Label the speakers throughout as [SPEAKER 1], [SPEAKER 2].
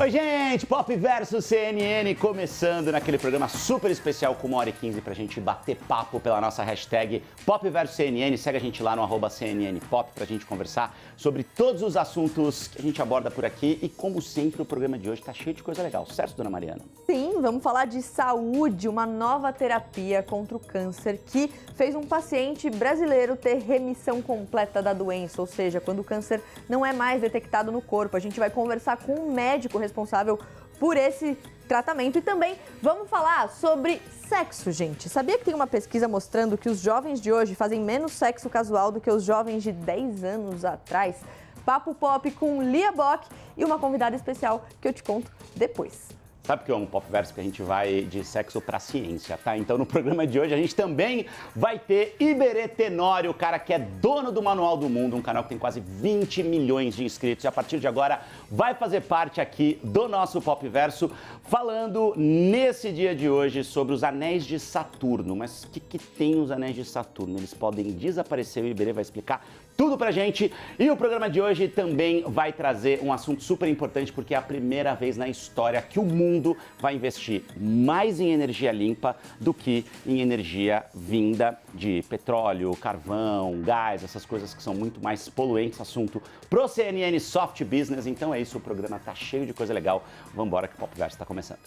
[SPEAKER 1] Oi, gente! Pop versus CNN começando naquele programa super especial com 1h15 pra gente bater papo pela nossa hashtag Pop versus CNN. Segue a gente lá no @CNNPop pra gente conversar sobre todos os assuntos que a gente aborda por aqui. E como sempre, o programa de hoje tá cheio de coisa legal, certo, dona Mariana?
[SPEAKER 2] Sim, vamos falar de saúde, uma nova terapia contra o câncer que fez um paciente brasileiro ter remissão completa da doença, ou seja, quando o câncer não é mais detectado no corpo. A gente vai conversar com um médico responsável por esse tratamento e também vamos falar sobre sexo, gente. Sabia que tem uma pesquisa mostrando que os jovens de hoje fazem menos sexo casual do que os jovens de 10 anos atrás? Papo Pop com Lia Bock e uma convidada especial que eu te conto depois.
[SPEAKER 1] Sabe que é um Pop Verso que a gente vai de sexo pra ciência, tá? Então no programa de hoje a gente também vai ter Iberê Tenório, o cara que é dono do Manual do Mundo, um canal que tem quase 20 milhões de inscritos e a partir de agora vai fazer parte aqui do nosso Pop Verso, falando nesse dia de hoje sobre os anéis de Saturno. Mas o que tem os anéis de Saturno? Eles podem desaparecer, o Iberê vai explicar tudo pra gente. E o programa de hoje também vai trazer um assunto super importante, porque é a primeira vez na história que o mundo vai investir mais em energia limpa do que em energia vinda de petróleo, carvão, gás, essas coisas que são muito mais poluentes. Assunto pro CNN Soft Business. Então é isso, o programa tá cheio de coisa legal. Vamos embora que o Pop Verso tá começando.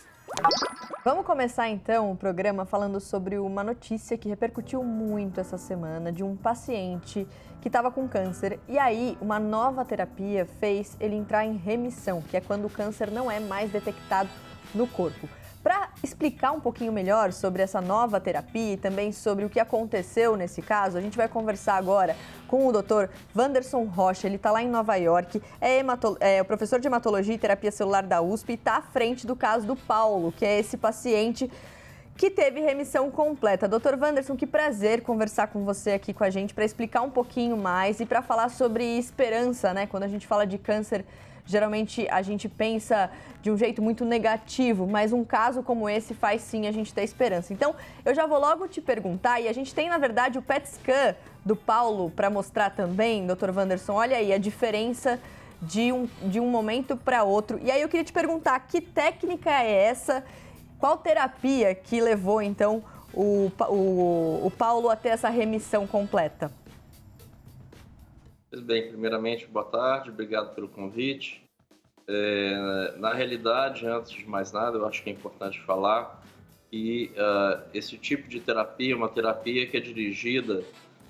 [SPEAKER 2] Vamos começar então o programa falando sobre uma notícia que repercutiu muito essa semana de um paciente que estava com câncer e aí uma nova terapia fez ele entrar em remissão, que é quando o câncer não é mais detectado no corpo. Para explicar um pouquinho melhor sobre essa nova terapia e também sobre o que aconteceu nesse caso, a gente vai conversar agora com o Dr. Wanderson Rocha. Ele está lá em Nova York, é o professor de hematologia e terapia celular da USP e está à frente do caso do Paulo, que é esse paciente que teve remissão completa. Dr. Wanderson, que prazer conversar com você aqui com a gente para explicar um pouquinho mais e para falar sobre esperança, né? Quando a gente fala de câncer, geralmente a gente pensa de um jeito muito negativo, mas um caso como esse faz sim a gente ter esperança. Então, eu já vou logo te perguntar, e a gente tem, na verdade, o PET scan do Paulo para mostrar também, Dr. Wanderson, olha aí a diferença de um momento para outro. E aí eu queria te perguntar, que técnica é essa? Qual terapia que levou, então, o Paulo a ter essa remissão completa?
[SPEAKER 3] Pois bem, primeiramente, boa tarde, obrigado pelo convite. Na realidade, antes de mais nada, eu acho que é importante falar que esse tipo de terapia é uma terapia que é dirigida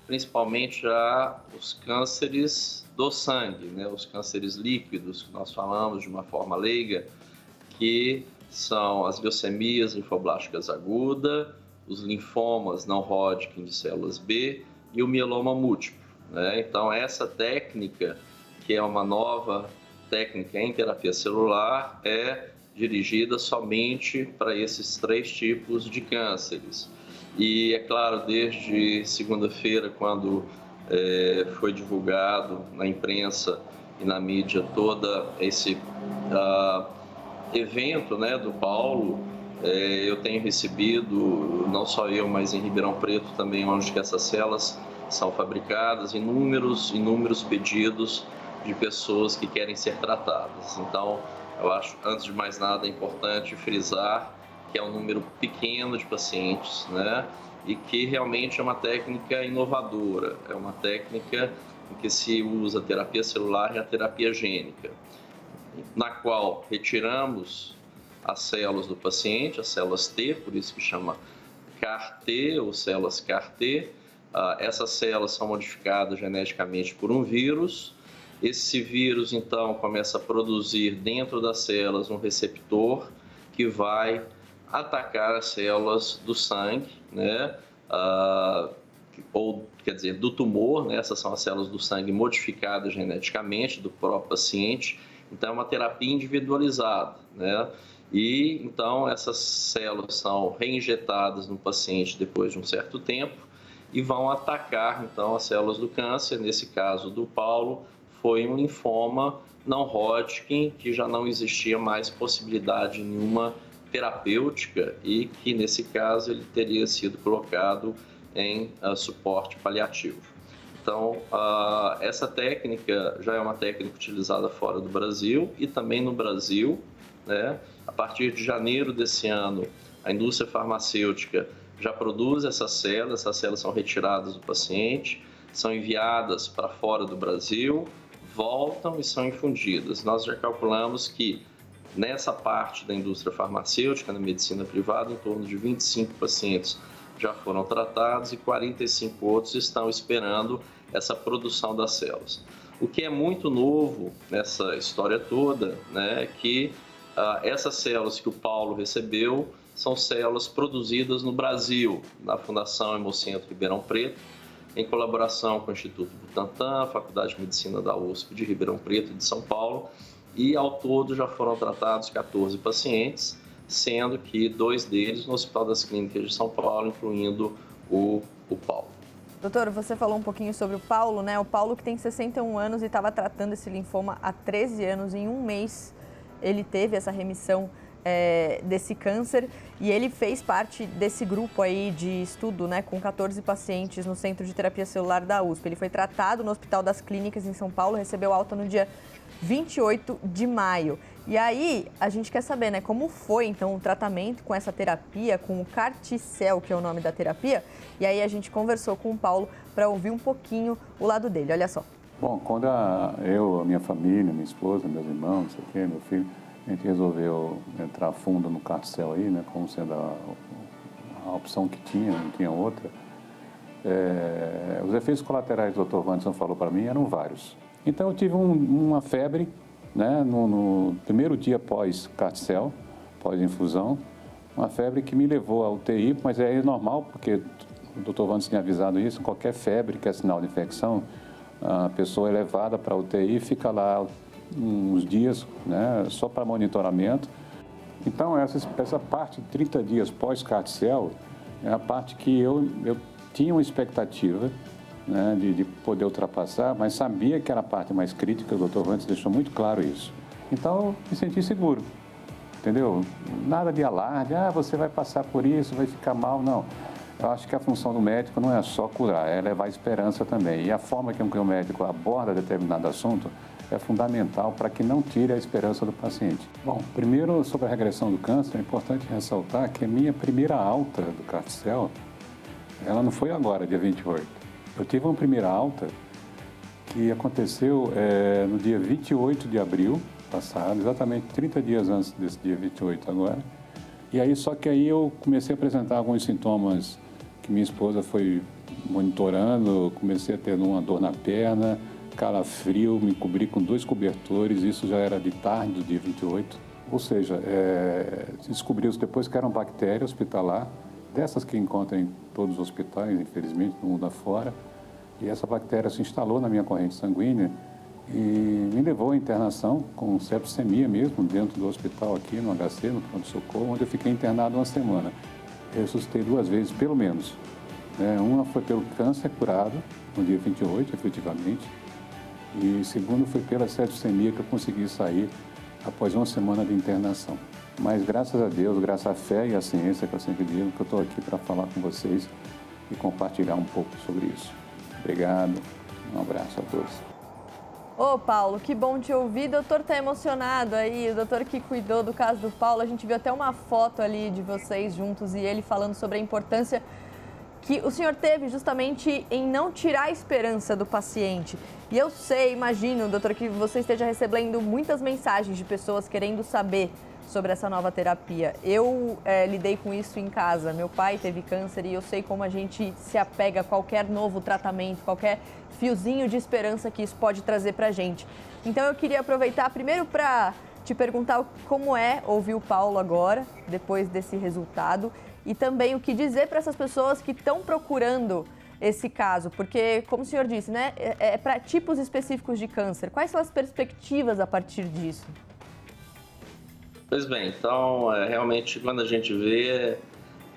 [SPEAKER 3] principalmente aos cânceres do sangue, né? Os cânceres líquidos, que nós falamos de uma forma leiga, que são as leucemias linfoblásticas agudas, os linfomas não Hodgkin de células B e o mieloma múltiplo, né? Então, essa técnica, que é uma nova técnica em terapia celular, é dirigida somente para esses 3 tipos de cânceres. E, é claro, desde segunda-feira, quando foi divulgado na imprensa e na mídia todo esse evento, né, do Paulo, eu tenho recebido, não só eu, mas em Ribeirão Preto também, onde que essas células são fabricadas, inúmeros pedidos de pessoas que querem ser tratadas. Então, eu acho, antes de mais nada, é importante frisar que é um número pequeno de pacientes, né, e que realmente é uma técnica inovadora, é uma técnica em que se usa a terapia celular e a terapia gênica, na qual retiramos as células do paciente, as células T, por isso que chama CAR-T ou células CAR-T. Essas células são modificadas geneticamente por um vírus. Esse vírus, então, começa a produzir dentro das células um receptor que vai atacar as células do sangue, né? Ou, quer dizer, do tumor, né? Essas são as células do sangue modificadas geneticamente do próprio paciente. Então, é uma terapia individualizada, né? E, então, essas células são reinjetadas no paciente depois de um certo tempo e vão atacar, então, as células do câncer. Nesse caso do Paulo, foi um linfoma não Hodgkin, que já não existia mais possibilidade nenhuma terapêutica e que, nesse caso, ele teria sido colocado em suporte paliativo. Então, essa técnica já é uma técnica utilizada fora do Brasil e também no Brasil, né? A partir de janeiro desse ano, a indústria farmacêutica já produz essas células são retiradas do paciente, são enviadas para fora do Brasil, voltam e são infundidas. Nós já calculamos que nessa parte da indústria farmacêutica, na medicina privada, em torno de 25 pacientes já foram tratados e 45 outros estão esperando essa produção das células. O que é muito novo nessa história toda, né, é que essas células que o Paulo recebeu são células produzidas no Brasil, na Fundação Hemocentro Ribeirão Preto, em colaboração com o Instituto Butantan, Faculdade de Medicina da USP de Ribeirão Preto e de São Paulo, e ao todo já foram tratados 14 pacientes, sendo que 2 deles no Hospital das Clínicas de São Paulo, incluindo o Paulo.
[SPEAKER 2] Doutor, você falou um pouquinho sobre o Paulo, né? O Paulo que tem 61 anos e estava tratando esse linfoma há 13 anos. Em um mês ele teve essa remissão desse câncer e ele fez parte desse grupo aí de estudo, né, com 14 pacientes no Centro de Terapia Celular da USP. Ele foi tratado no Hospital das Clínicas em São Paulo, recebeu alta no dia 28 de maio. E aí, a gente quer saber, né, como foi, então, o tratamento com essa terapia, com o CAR-T-cell, que é o nome da terapia. E aí, a gente conversou com o Paulo para ouvir um pouquinho o lado dele. Olha só.
[SPEAKER 4] Bom, quando a minha família, minha esposa, meus irmãos, meu filho, a gente resolveu entrar fundo no CAR-T-cell aí, né, como sendo a opção que tinha, não tinha outra. Os efeitos colaterais que o Dr. Wanderson falou para mim eram vários. Então, eu tive uma febre, né, no primeiro dia pós CAR-T-cell, pós-infusão, uma febre que me levou à UTI, mas é normal, porque o Dr. Wanderson tinha avisado isso, qualquer febre que é sinal de infecção, a pessoa é levada para a UTI e fica lá uns dias, né, só para monitoramento. Então, essa parte de 30 dias pós-CAR-T-cell é a parte que eu tinha uma expectativa, né, de poder ultrapassar, mas sabia que era a parte mais crítica, o Dr. Wanderson deixou muito claro isso. Então, eu me senti seguro, entendeu? Nada de alarde, você vai passar por isso, vai ficar mal, não. Eu acho que a função do médico não é só curar, é levar esperança também. E a forma que o médico aborda determinado assunto é fundamental para que não tire a esperança do paciente. Bom, primeiro, sobre a regressão do câncer, é importante ressaltar que a minha primeira alta do CAR-T-cell, ela não foi agora, dia 28. Eu tive uma primeira alta que aconteceu no dia 28 de abril passado, exatamente 30 dias antes desse dia 28 agora. E aí, só que aí eu comecei a apresentar alguns sintomas que minha esposa foi monitorando, comecei a ter uma dor na perna, calafrio, me cobri com 2 cobertores, isso já era de tarde do dia 28. Ou seja, descobriu-se depois que era uma bactéria hospitalar, dessas que encontram em todos os hospitais, infelizmente, no mundo afora. E essa bactéria se instalou na minha corrente sanguínea e me levou à internação com septicemia mesmo, dentro do hospital aqui no HC, no pronto-socorro, onde eu fiquei internado uma semana. Eu ressuscitei 2 vezes, pelo menos. Uma foi pelo câncer curado, no dia 28, efetivamente. E segundo foi pela septicemia que eu consegui sair após uma semana de internação. Mas graças a Deus, graças à fé e à ciência, que eu sempre digo, que eu estou aqui para falar com vocês e compartilhar um pouco sobre isso. Obrigado, um abraço a todos.
[SPEAKER 2] Ô, Paulo, que bom te ouvir. O doutor está emocionado aí, o doutor que cuidou do caso do Paulo. A gente viu até uma foto ali de vocês juntos e ele falando sobre a importância que o senhor teve justamente em não tirar a esperança do paciente. E eu sei, imagino, doutor, que você esteja recebendo muitas mensagens de pessoas querendo saber sobre essa nova terapia. Eu lidei com isso em casa. Meu pai teve câncer e eu sei como a gente se apega a qualquer novo tratamento, qualquer fiozinho de esperança que isso pode trazer pra gente. Então eu queria aproveitar primeiro para te perguntar como é ouvir o Paulo agora, depois desse resultado, e também o que dizer para essas pessoas que estão procurando esse caso, porque, como o senhor disse, né, é para tipos específicos de câncer. Quais são as perspectivas a partir disso?
[SPEAKER 3] Pois bem, então, realmente, quando a gente vê,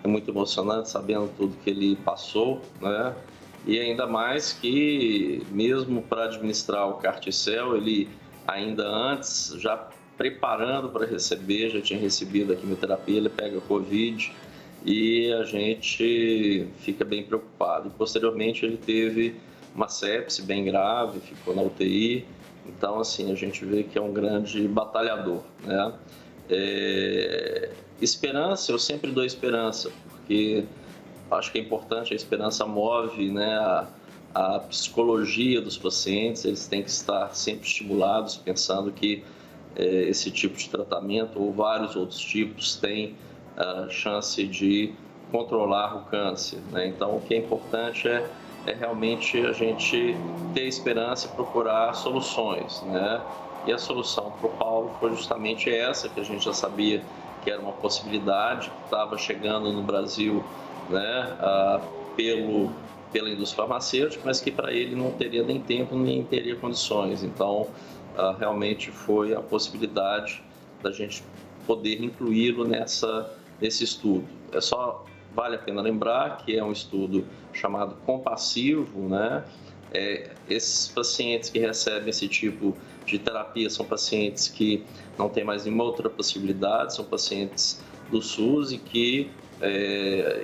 [SPEAKER 3] é muito emocionante, sabendo tudo que ele passou, né? E ainda mais que, mesmo para administrar o CAR-T-cell, ele ainda antes, já preparando para receber, já tinha recebido a quimioterapia, ele pega Covid e a gente fica bem preocupado. E, posteriormente, ele teve uma sepse bem grave, ficou na UTI. Então, assim, a gente vê que é um grande batalhador, né? Esperança, eu sempre dou esperança, porque acho que é importante, a esperança move, né, a psicologia dos pacientes, eles têm que estar sempre estimulados, pensando que esse tipo de tratamento ou vários outros tipos têm a chance de controlar o câncer, né? Então, o que é importante é realmente a gente ter esperança e procurar soluções, né? E a solução para o Paulo foi justamente essa, que a gente já sabia que era uma possibilidade, que estava chegando no Brasil, né, pela indústria farmacêutica, mas que para ele não teria nem tempo, nem teria condições. Então, realmente foi a possibilidade da gente poder incluí-lo nesse estudo. Vale a pena lembrar que é um estudo chamado compassivo, né? Esses pacientes que recebem esse tipo de terapia são pacientes que não têm mais nenhuma outra possibilidade, são pacientes do SUS e que,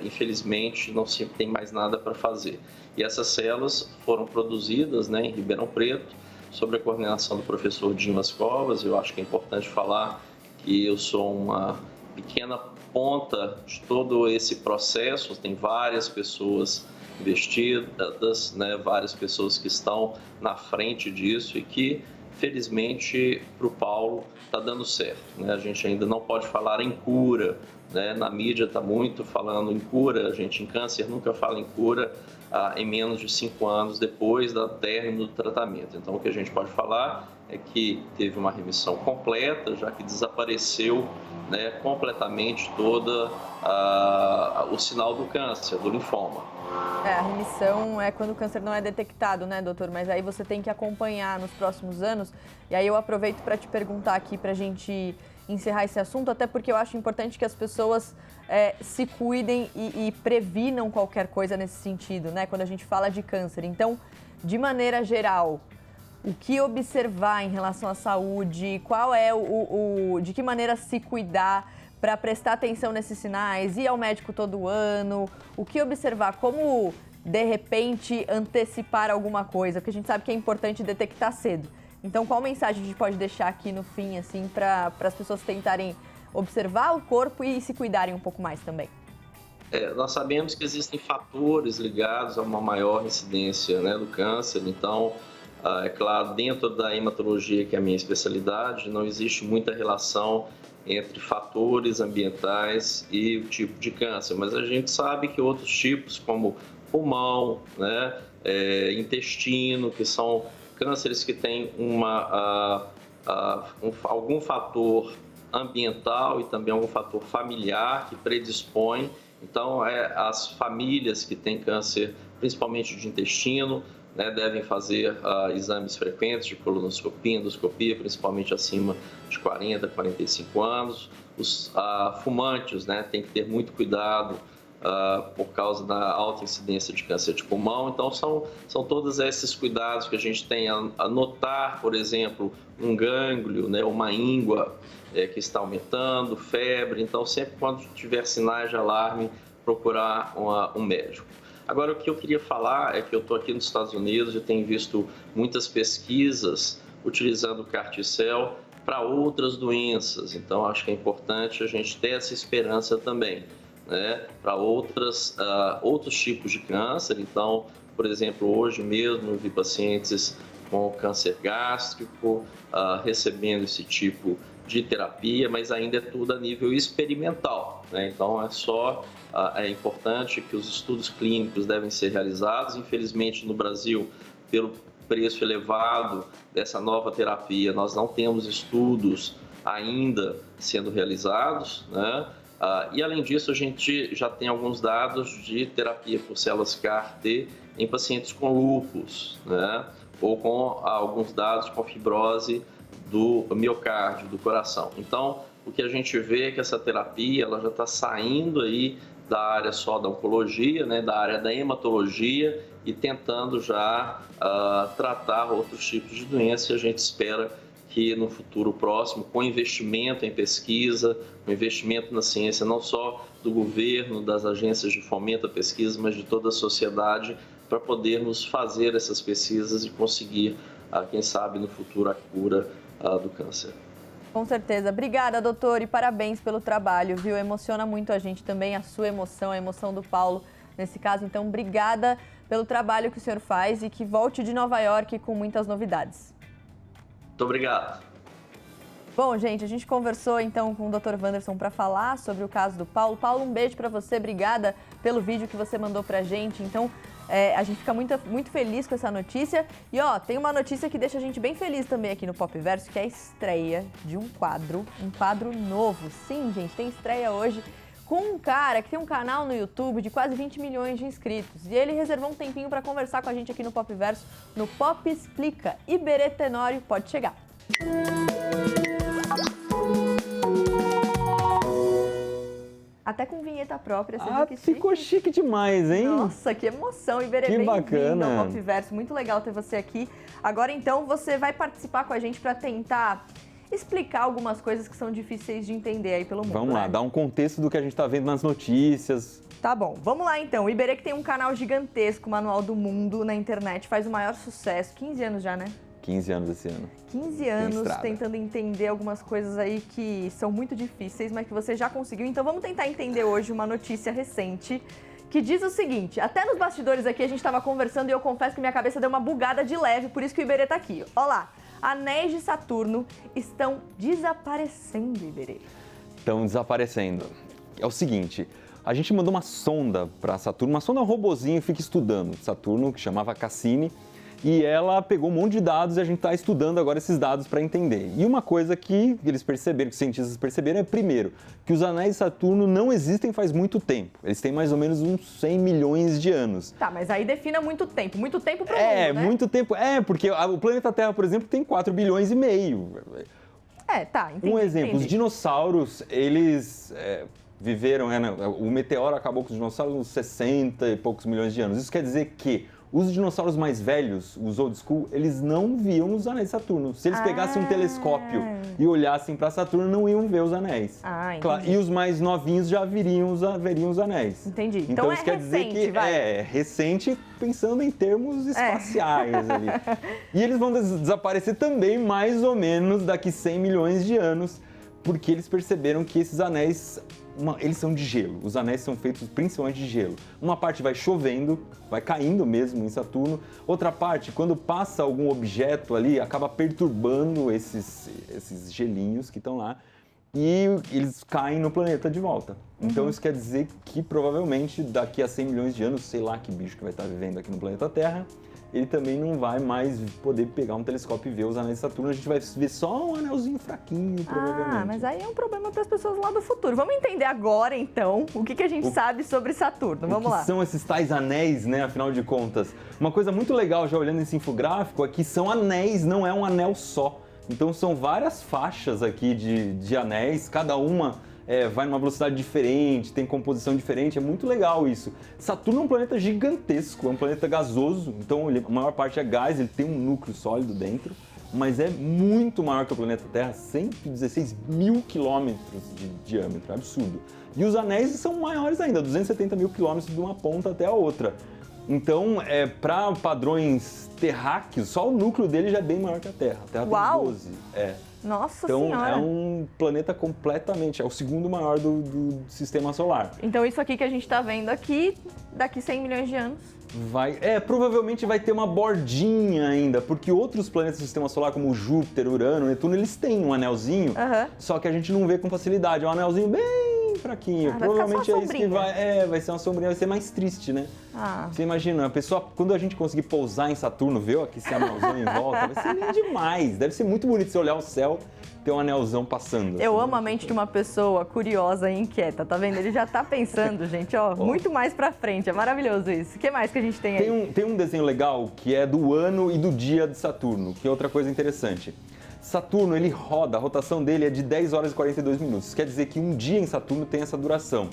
[SPEAKER 3] infelizmente, não se tem mais nada para fazer. E essas células foram produzidas, né, em Ribeirão Preto, sob a coordenação do professor Dimas Covas. Eu acho que é importante falar que eu sou uma pequena ponta de todo esse processo, tem várias pessoas investidas, né, várias pessoas que estão na frente disso e que, felizmente, para o Paulo está dando certo, né? A gente ainda não pode falar em cura, né? Na mídia está muito falando em cura, a gente em câncer nunca fala em cura em menos de 5 anos depois do término do tratamento. Então, o que a gente pode falar é que teve uma remissão completa, já que desapareceu, né, completamente todo o sinal do câncer, do linfoma.
[SPEAKER 2] A remissão é quando o câncer não é detectado, né, doutor? Mas aí você tem que acompanhar nos próximos anos. E aí eu aproveito para te perguntar aqui, para a gente encerrar esse assunto, até porque eu acho importante que as pessoas se cuidem e previnam qualquer coisa nesse sentido, né? Quando a gente fala de câncer. Então, de maneira geral, o que observar em relação à saúde? Qual é de que maneira se cuidar para prestar atenção nesses sinais? Ir ao médico todo ano? O que observar? Como, de repente, antecipar alguma coisa? Porque a gente sabe que é importante detectar cedo. Então, qual mensagem a gente pode deixar aqui no fim, assim, para as pessoas tentarem observar o corpo e se cuidarem um pouco mais também?
[SPEAKER 3] Nós sabemos que existem fatores ligados a uma maior incidência, né, do câncer. Então, é claro, dentro da hematologia, que é a minha especialidade, não existe muita relação entre fatores ambientais e o tipo de câncer, mas a gente sabe que outros tipos, como pulmão, né, intestino, que são cânceres que têm algum fator ambiental e também algum fator familiar que predispõe. Então, as famílias que têm câncer, principalmente de intestino, né, devem fazer exames frequentes de colonoscopia, endoscopia, principalmente acima de 40, 45 anos. Os fumantes, né, têm que ter muito cuidado por causa da alta incidência de câncer de pulmão. Então, são todos esses cuidados que a gente tem a notar, por exemplo, um gânglio, né, uma íngua que está aumentando, febre. Então, sempre quando tiver sinais de alarme, procurar um médico. Agora, o que eu queria falar é que eu estou aqui nos Estados Unidos e tenho visto muitas pesquisas utilizando o CAR-T-cell para outras doenças. Então, acho que é importante a gente ter essa esperança também, né, para outros tipos de câncer. Então, por exemplo, hoje mesmo eu vi pacientes com câncer gástrico recebendo esse tipo de terapia, mas ainda é tudo a nível experimental, né? Então, é importante que os estudos clínicos devem ser realizados. Infelizmente, no Brasil, pelo preço elevado dessa nova terapia, nós não temos estudos ainda sendo realizados, né? E, além disso, a gente já tem alguns dados de terapia por células CAR-T em pacientes com lúpus, né? Ou com alguns dados com fibrose do miocárdio, do coração. Então, o que a gente vê é que essa terapia ela já está saindo aí da área só da oncologia, né, da área da hematologia e tentando já tratar outros tipos de doenças. E a gente espera que no futuro próximo, com investimento em pesquisa, com investimento na ciência, não só do governo, das agências de fomento à pesquisa, mas de toda a sociedade, para podermos fazer essas pesquisas e conseguir, quem sabe, no futuro, a cura do câncer.
[SPEAKER 2] Com certeza. Obrigada, doutor, e parabéns pelo trabalho, viu? Emociona muito a gente também, a sua emoção, a emoção do Paulo nesse caso. Então, obrigada pelo trabalho que o senhor faz e que volte de Nova York com muitas novidades.
[SPEAKER 3] Muito obrigado.
[SPEAKER 2] Bom, gente, a gente conversou então com o Dr. Wanderson para falar sobre o caso do Paulo. Paulo, um beijo para você, obrigada pelo vídeo que você mandou pra gente. Então, a gente fica muito feliz com essa notícia. E ó, tem uma notícia que deixa a gente bem feliz também aqui no Pop Verso, que é a estreia de um quadro novo. Sim, gente, tem estreia hoje com um cara que tem um canal no YouTube de quase 20 milhões de inscritos. E ele reservou um tempinho para conversar com a gente aqui no Pop Verso, no Pop Explica. Iberê Tenório, pode chegar. Até com vinheta própria, você viu que chique?
[SPEAKER 5] Ficou chique demais, hein?
[SPEAKER 2] Nossa, que emoção. Iberê,
[SPEAKER 5] Que
[SPEAKER 2] bem-vindo
[SPEAKER 5] bacana.
[SPEAKER 2] ao Pop Verso. Muito legal ter você aqui. Agora, então, você vai participar com a gente para tentar explicar algumas coisas que são difíceis de entender aí pelo mundo.
[SPEAKER 5] Vamos lá,
[SPEAKER 2] né?
[SPEAKER 5] dar um contexto do que a gente tá vendo nas notícias.
[SPEAKER 2] Tá bom, vamos lá então. O Iberê que tem um canal gigantesco, Manual do Mundo, na internet, faz o maior sucesso. 15 anos já, né?
[SPEAKER 5] 15 anos esse ano.
[SPEAKER 2] 15 anos
[SPEAKER 5] estrada.
[SPEAKER 2] tentando entender algumas coisas aí que são muito difíceis, mas que você já conseguiu. Então vamos tentar entender hoje uma notícia recente que diz o seguinte: até nos bastidores aqui a gente estava conversando e eu confesso que minha cabeça deu uma bugada de leve, por isso que o Iberê tá aqui. Olha lá, anéis de Saturno estão desaparecendo, Iberê.
[SPEAKER 5] Estão desaparecendo. É o seguinte, a gente mandou uma sonda para Saturno, uma sonda robozinho que fica estudando Saturno, que chamava Cassini, e ela pegou um monte de dados e a gente está estudando agora esses dados para entender. E uma coisa que eles perceberam, que os cientistas perceberam, é, primeiro, que os anéis de Saturno não existem faz muito tempo. Eles têm mais ou menos uns 100 milhões de anos.
[SPEAKER 2] Tá, mas aí defina muito tempo pro mundo, né?
[SPEAKER 5] Muito tempo. Porque o planeta Terra, por exemplo, tem 4 bilhões e meio.
[SPEAKER 2] Tá, entendi.
[SPEAKER 5] Um exemplo,
[SPEAKER 2] entendi.
[SPEAKER 5] os dinossauros, eles viveram, o meteoro acabou com os dinossauros uns 60 e poucos milhões de anos. Isso quer dizer que os dinossauros mais velhos, os old school, eles não viam os anéis de Saturno. Se eles pegassem um telescópio e olhassem para Saturno, não iam ver os anéis.
[SPEAKER 2] Entendi.
[SPEAKER 5] Claro, e os mais novinhos já veriam os anéis.
[SPEAKER 2] Entendi.
[SPEAKER 5] Então
[SPEAKER 2] é
[SPEAKER 5] isso quer dizer
[SPEAKER 2] recente,
[SPEAKER 5] que
[SPEAKER 2] vai.
[SPEAKER 5] é recente pensando em termos espaciais ali. E eles vão desaparecer também mais ou menos daqui 100 milhões de anos, porque eles perceberam que esses anéis, eles são de gelo. Os anéis são feitos principalmente de gelo. Uma parte vai chovendo, vai caindo mesmo em Saturno. Outra parte, quando passa algum objeto ali, acaba perturbando esses gelinhos que estão lá e eles caem no planeta de volta. Então isso quer dizer que provavelmente daqui a 100 milhões de anos, sei lá que bicho que vai estar vivendo aqui no planeta Terra, ele também não vai mais poder pegar um telescópio e ver os anéis de Saturno. A gente vai ver só um anelzinho fraquinho, provavelmente.
[SPEAKER 2] Mas aí é um problema para as pessoas lá do futuro. Vamos entender agora, então, o que a gente sabe sobre Saturno. Vamos lá.
[SPEAKER 5] O que são esses tais anéis, né, afinal de contas? Uma coisa muito legal, já olhando esse infográfico, é que são anéis, não é um anel só. Então são várias faixas aqui de anéis, cada uma vai numa velocidade diferente, tem composição diferente, é muito legal isso. Saturno é um planeta gigantesco, é um planeta gasoso, então a maior parte é gás, ele tem um núcleo sólido dentro, mas é muito maior que o planeta Terra, 116 mil quilômetros de diâmetro, é absurdo. E os anéis são maiores ainda, 270 mil quilômetros de uma ponta até a outra. Então, para padrões terráqueos, só o núcleo dele já é bem maior que a Terra. A Terra
[SPEAKER 2] Uau!
[SPEAKER 5] tem 12.
[SPEAKER 2] Nossa
[SPEAKER 5] Então,
[SPEAKER 2] Senhora!
[SPEAKER 5] é um planeta completamente, é o segundo maior do sistema solar.
[SPEAKER 2] Então isso aqui que a gente está vendo aqui, daqui 100 milhões de anos.
[SPEAKER 5] Provavelmente vai ter uma bordinha ainda, porque outros planetas do sistema solar, como Júpiter, Urano, Netuno, eles têm um anelzinho, só que a gente não vê com facilidade. É um anelzinho bem fraquinho. Provavelmente é isso que vai ser uma sombrinha, vai ser mais triste, né? Você imagina, a pessoa, quando a gente conseguir pousar em Saturno, ver aqui esse anelzão em volta, vai ser lindo demais. Deve ser muito bonito você olhar o céu e ter um anelzão passando.
[SPEAKER 2] Eu amo a mente de uma pessoa curiosa e inquieta, tá vendo? Ele já tá pensando, gente, muito mais pra frente. É maravilhoso isso. O que mais que a gente tem aí?
[SPEAKER 5] Tem um desenho legal que é do ano e do dia de Saturno, que é outra coisa interessante. Saturno, ele roda, a rotação dele é de 10 horas e 42 minutos. Isso quer dizer que um dia em Saturno tem essa duração.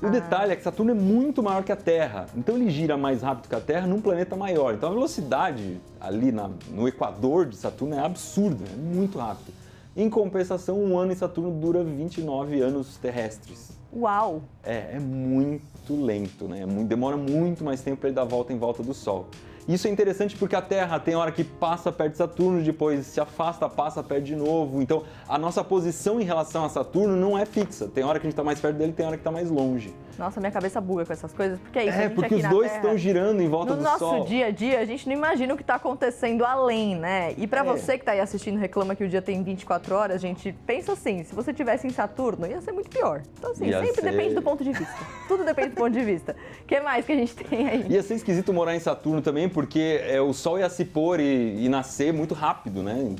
[SPEAKER 5] O detalhe é que Saturno é muito maior que a Terra, então ele gira mais rápido que a Terra num planeta maior. Então a velocidade ali no equador de Saturno é absurda, é muito rápido. Em compensação, um ano em Saturno dura 29 anos terrestres.
[SPEAKER 2] Uau!
[SPEAKER 5] É muito lento, né? Demora muito mais tempo para ele dar a volta em volta do Sol. Isso é interessante porque a Terra tem hora que passa perto de Saturno, depois se afasta, passa perto de novo. Então, a nossa posição em relação a Saturno não é fixa. Tem hora que a gente está mais perto dele, tem hora que está mais longe.
[SPEAKER 2] Nossa, minha cabeça buga com essas coisas, porque é isso, a gente
[SPEAKER 5] porque
[SPEAKER 2] aqui
[SPEAKER 5] os
[SPEAKER 2] na
[SPEAKER 5] dois
[SPEAKER 2] Terra,
[SPEAKER 5] estão girando em volta
[SPEAKER 2] no
[SPEAKER 5] do Sol.
[SPEAKER 2] nosso dia a dia, a gente não imagina o que está acontecendo além, né? E para você que está aí assistindo reclama que o dia tem 24 horas, gente, pensa assim, se você tivesse em Saturno, ia ser muito pior. Então assim, sempre depende do ponto de vista. Tudo depende do ponto de vista. O que mais que a gente tem aí?
[SPEAKER 5] Ia ser esquisito morar em Saturno também, porque o Sol ia se pôr e nascer muito rápido, né?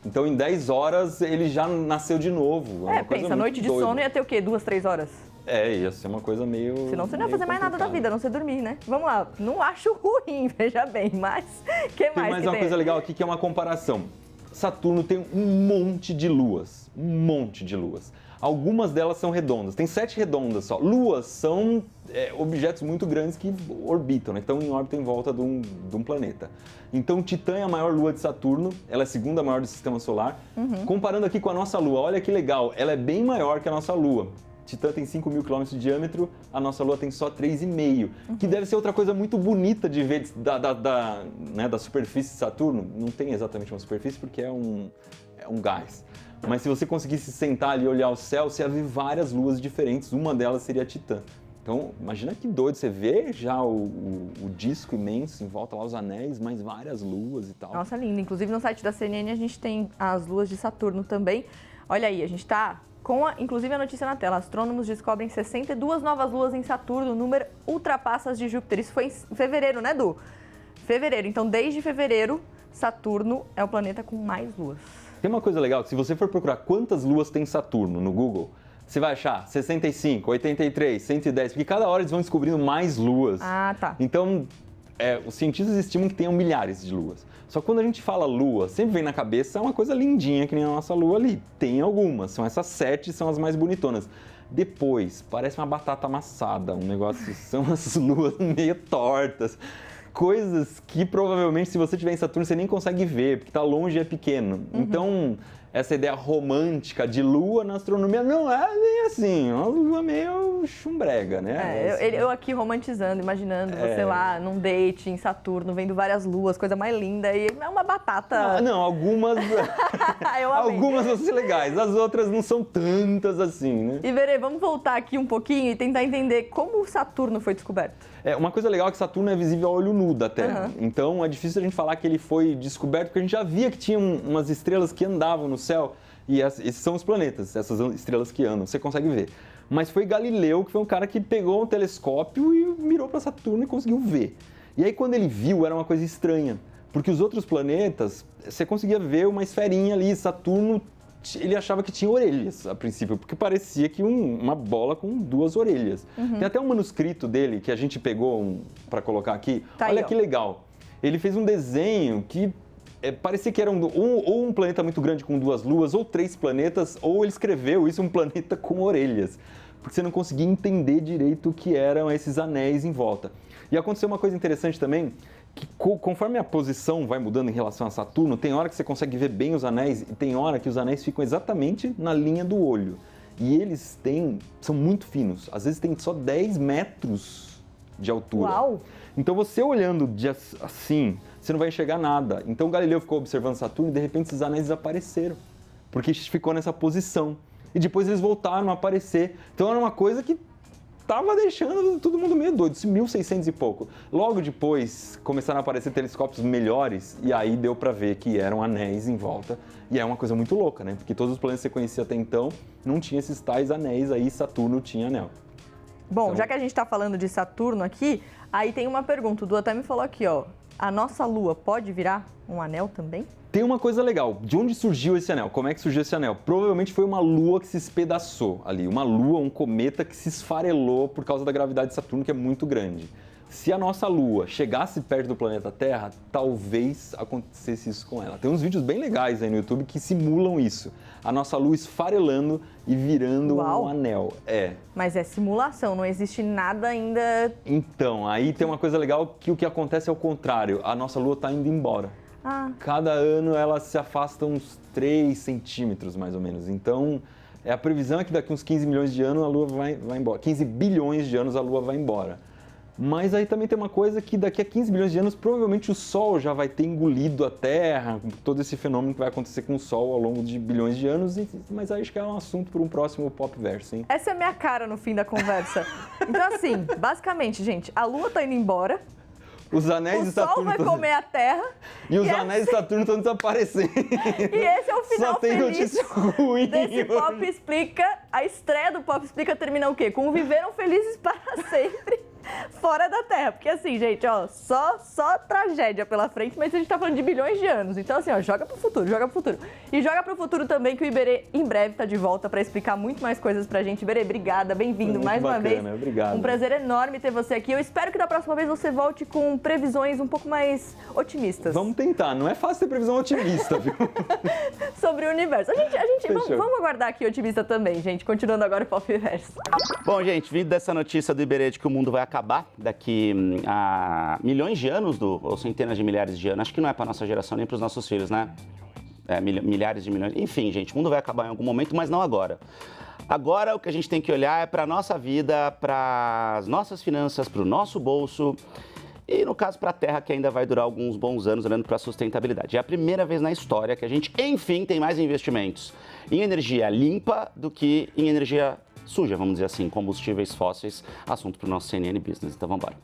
[SPEAKER 5] Então, em 10 horas, ele já nasceu de novo.
[SPEAKER 2] Pensa, noite de sono ia ter o quê? 2, 3 horas?
[SPEAKER 5] Ia ser uma coisa meio...
[SPEAKER 2] Senão você não ia fazer mais nada da vida, a não ser dormir, né? Vamos lá, não acho ruim, veja bem, mas o que mais
[SPEAKER 5] Tem mais
[SPEAKER 2] que
[SPEAKER 5] uma coisa legal aqui que é uma comparação. Saturno tem um monte de luas, Algumas delas são redondas, tem 7 redondas só. Luas são objetos muito grandes que orbitam, né? Estão em órbita em volta de um planeta. Então, Titã é a maior lua de Saturno, ela é a segunda maior do Sistema Solar. Comparando aqui com a nossa Lua, olha que legal, ela é bem maior que a nossa Lua. Titã tem 5.000 km de diâmetro, a nossa Lua tem só 3,5, que deve ser outra coisa muito bonita de ver da superfície de Saturno. Não tem exatamente uma superfície porque é um gás. Mas se você conseguisse sentar ali e olhar o céu, você ia ver várias luas diferentes, uma delas seria Titã. Então, imagina que doido, você vê já o disco imenso, em volta lá os anéis, mais várias luas e tal.
[SPEAKER 2] Nossa, lindo. Inclusive no site da CNN a gente tem as luas de Saturno também. Olha aí, a gente tá inclusive a notícia na tela. Astrônomos descobrem 62 novas luas em Saturno, o número ultrapassa as de Júpiter. Isso foi em fevereiro, né, Du? Fevereiro. Então, desde fevereiro, Saturno é o planeta com mais luas.
[SPEAKER 5] Tem uma coisa legal, que se você for procurar quantas luas tem Saturno no Google, você vai achar 65, 83, 110, porque cada hora eles vão descobrindo mais luas.
[SPEAKER 2] Ah, tá.
[SPEAKER 5] Então, os cientistas estimam que tenham milhares de luas. Só que quando a gente fala lua, sempre vem na cabeça uma coisa lindinha, que nem a nossa lua ali. Tem algumas, são essas 7, são as mais bonitonas. Depois, parece uma batata amassada, um negócio, são as luas meio tortas. Coisas que provavelmente, se você estiver em Saturno, você nem consegue ver, porque está longe e é pequeno. Então, essa ideia romântica de lua na astronomia não é nem assim, é uma lua meio chumbrega, né?
[SPEAKER 2] Eu aqui romantizando, imaginando você lá num date em Saturno, vendo várias luas, coisa mais linda, e é uma batata.
[SPEAKER 5] Não, algumas algumas vão ser legais, as outras não são tantas assim, né?
[SPEAKER 2] E Verê, vamos voltar aqui um pouquinho e tentar entender como o Saturno foi descoberto.
[SPEAKER 5] Uma coisa legal é que Saturno é visível a olho nu da Terra. Então é difícil a gente falar que ele foi descoberto, porque a gente já via que tinha umas estrelas que andavam no céu, e esses são os planetas, essas estrelas que andam, você consegue ver. Mas foi Galileu, que foi um cara que pegou um telescópio e mirou para Saturno e conseguiu ver. E aí quando ele viu, era uma coisa estranha, porque os outros planetas, você conseguia ver uma esferinha ali, Saturno, ele achava que tinha orelhas a princípio, porque parecia que uma bola com 2 orelhas. Tem até um manuscrito dele que a gente pegou para colocar aqui.
[SPEAKER 2] Tá
[SPEAKER 5] Olha
[SPEAKER 2] aí,
[SPEAKER 5] que legal. Ele fez um desenho que parecia que era ou um planeta muito grande com 2 luas, ou 3 planetas, ou ele escreveu isso, um planeta com orelhas. Porque você não conseguia entender direito o que eram esses anéis em volta. E aconteceu uma coisa interessante também, que conforme a posição vai mudando em relação a Saturno, tem hora que você consegue ver bem os anéis e tem hora que os anéis ficam exatamente na linha do olho. E eles são muito finos, às vezes tem só 10 metros de altura.
[SPEAKER 2] Uau!
[SPEAKER 5] Então você olhando assim, você não vai enxergar nada. Então Galileu ficou observando Saturno e de repente esses anéis desapareceram, porque ficou nessa posição. E depois eles voltaram a aparecer. Então era uma coisa que tava deixando todo mundo meio doido, 1600 e pouco. Logo depois começaram a aparecer telescópios melhores e aí deu para ver que eram anéis em volta. E é uma coisa muito louca, né? Porque todos os planetas que você conhecia até então não tinha esses tais anéis, aí Saturno tinha anel.
[SPEAKER 2] Bom, já que a gente está falando de Saturno aqui, aí tem uma pergunta. O Du até me falou aqui, ó. A nossa Lua pode virar um anel também?
[SPEAKER 5] Tem uma coisa legal, de onde surgiu esse anel? Como é que surgiu esse anel? Provavelmente foi uma lua que se espedaçou ali, uma lua, um cometa que se esfarelou por causa da gravidade de Saturno, que é muito grande. Se a nossa lua chegasse perto do planeta Terra, talvez acontecesse isso com ela. Tem uns vídeos bem legais aí no YouTube que simulam isso. A nossa lua esfarelando e virando um anel.
[SPEAKER 2] Mas é simulação, não existe nada ainda...
[SPEAKER 5] Então, aí tem uma coisa legal que o que acontece é o contrário. A nossa lua está indo embora. Cada ano ela se afasta uns 3 centímetros, mais ou menos. Então, a previsão é que daqui uns 15 milhões de anos a Lua vai embora. 15 bilhões de anos a Lua vai embora. Mas aí também tem uma coisa que daqui a 15 bilhões de anos, provavelmente o Sol já vai ter engolido a Terra, todo esse fenômeno que vai acontecer com o Sol ao longo de bilhões de anos, mas acho que é um assunto para um próximo Popverso, hein?
[SPEAKER 2] Essa é a minha cara no fim da conversa. Então, assim, basicamente, gente, a Lua tá indo embora,
[SPEAKER 5] Os anéis
[SPEAKER 2] o
[SPEAKER 5] de
[SPEAKER 2] Sol
[SPEAKER 5] Saturno
[SPEAKER 2] vai comer a Terra.
[SPEAKER 5] e os anéis de Saturno estão desaparecendo.
[SPEAKER 2] E esse é o final
[SPEAKER 5] Só tem
[SPEAKER 2] feliz
[SPEAKER 5] notícia ruim.
[SPEAKER 2] desse Pop Explica. A estreia do Pop Explica termina o quê? Com viveram felizes para sempre fora da Terra. Porque assim, gente, ó, só tragédia pela frente, mas a gente tá falando de bilhões de anos. Então assim, ó, joga pro futuro, joga pro futuro. E joga pro futuro também que o Iberê em breve tá de volta para explicar muito mais coisas pra gente. Iberê, obrigada, bem-vindo mais uma vez.
[SPEAKER 5] Obrigado.
[SPEAKER 2] Um prazer enorme ter você aqui. Eu espero que da próxima vez você volte com previsões um pouco mais otimistas.
[SPEAKER 5] Vamos tentar, não é fácil ter previsão otimista, viu?
[SPEAKER 2] Sobre o universo. A gente
[SPEAKER 5] Fechou.
[SPEAKER 2] vamos aguardar aqui otimista também, gente. Continuando agora o Popverso.
[SPEAKER 1] Bom, gente, vindo dessa notícia do Iberê de que o mundo vai acabar daqui a milhões de anos, ou centenas de milhares de anos, acho que não é para nossa geração nem para os nossos filhos, né? Milhares de milhões. Enfim, gente, o mundo vai acabar em algum momento, mas não agora. Agora o que a gente tem que olhar é para a nossa vida, para as nossas finanças, para o nosso bolso e, no caso, para a Terra, que ainda vai durar alguns bons anos, olhando para a sustentabilidade. É a primeira vez na história que a gente, enfim, tem mais investimentos em energia limpa do que em energia suja, vamos dizer assim, combustíveis fósseis, assunto para o nosso CNN Business. Então, vamos embora.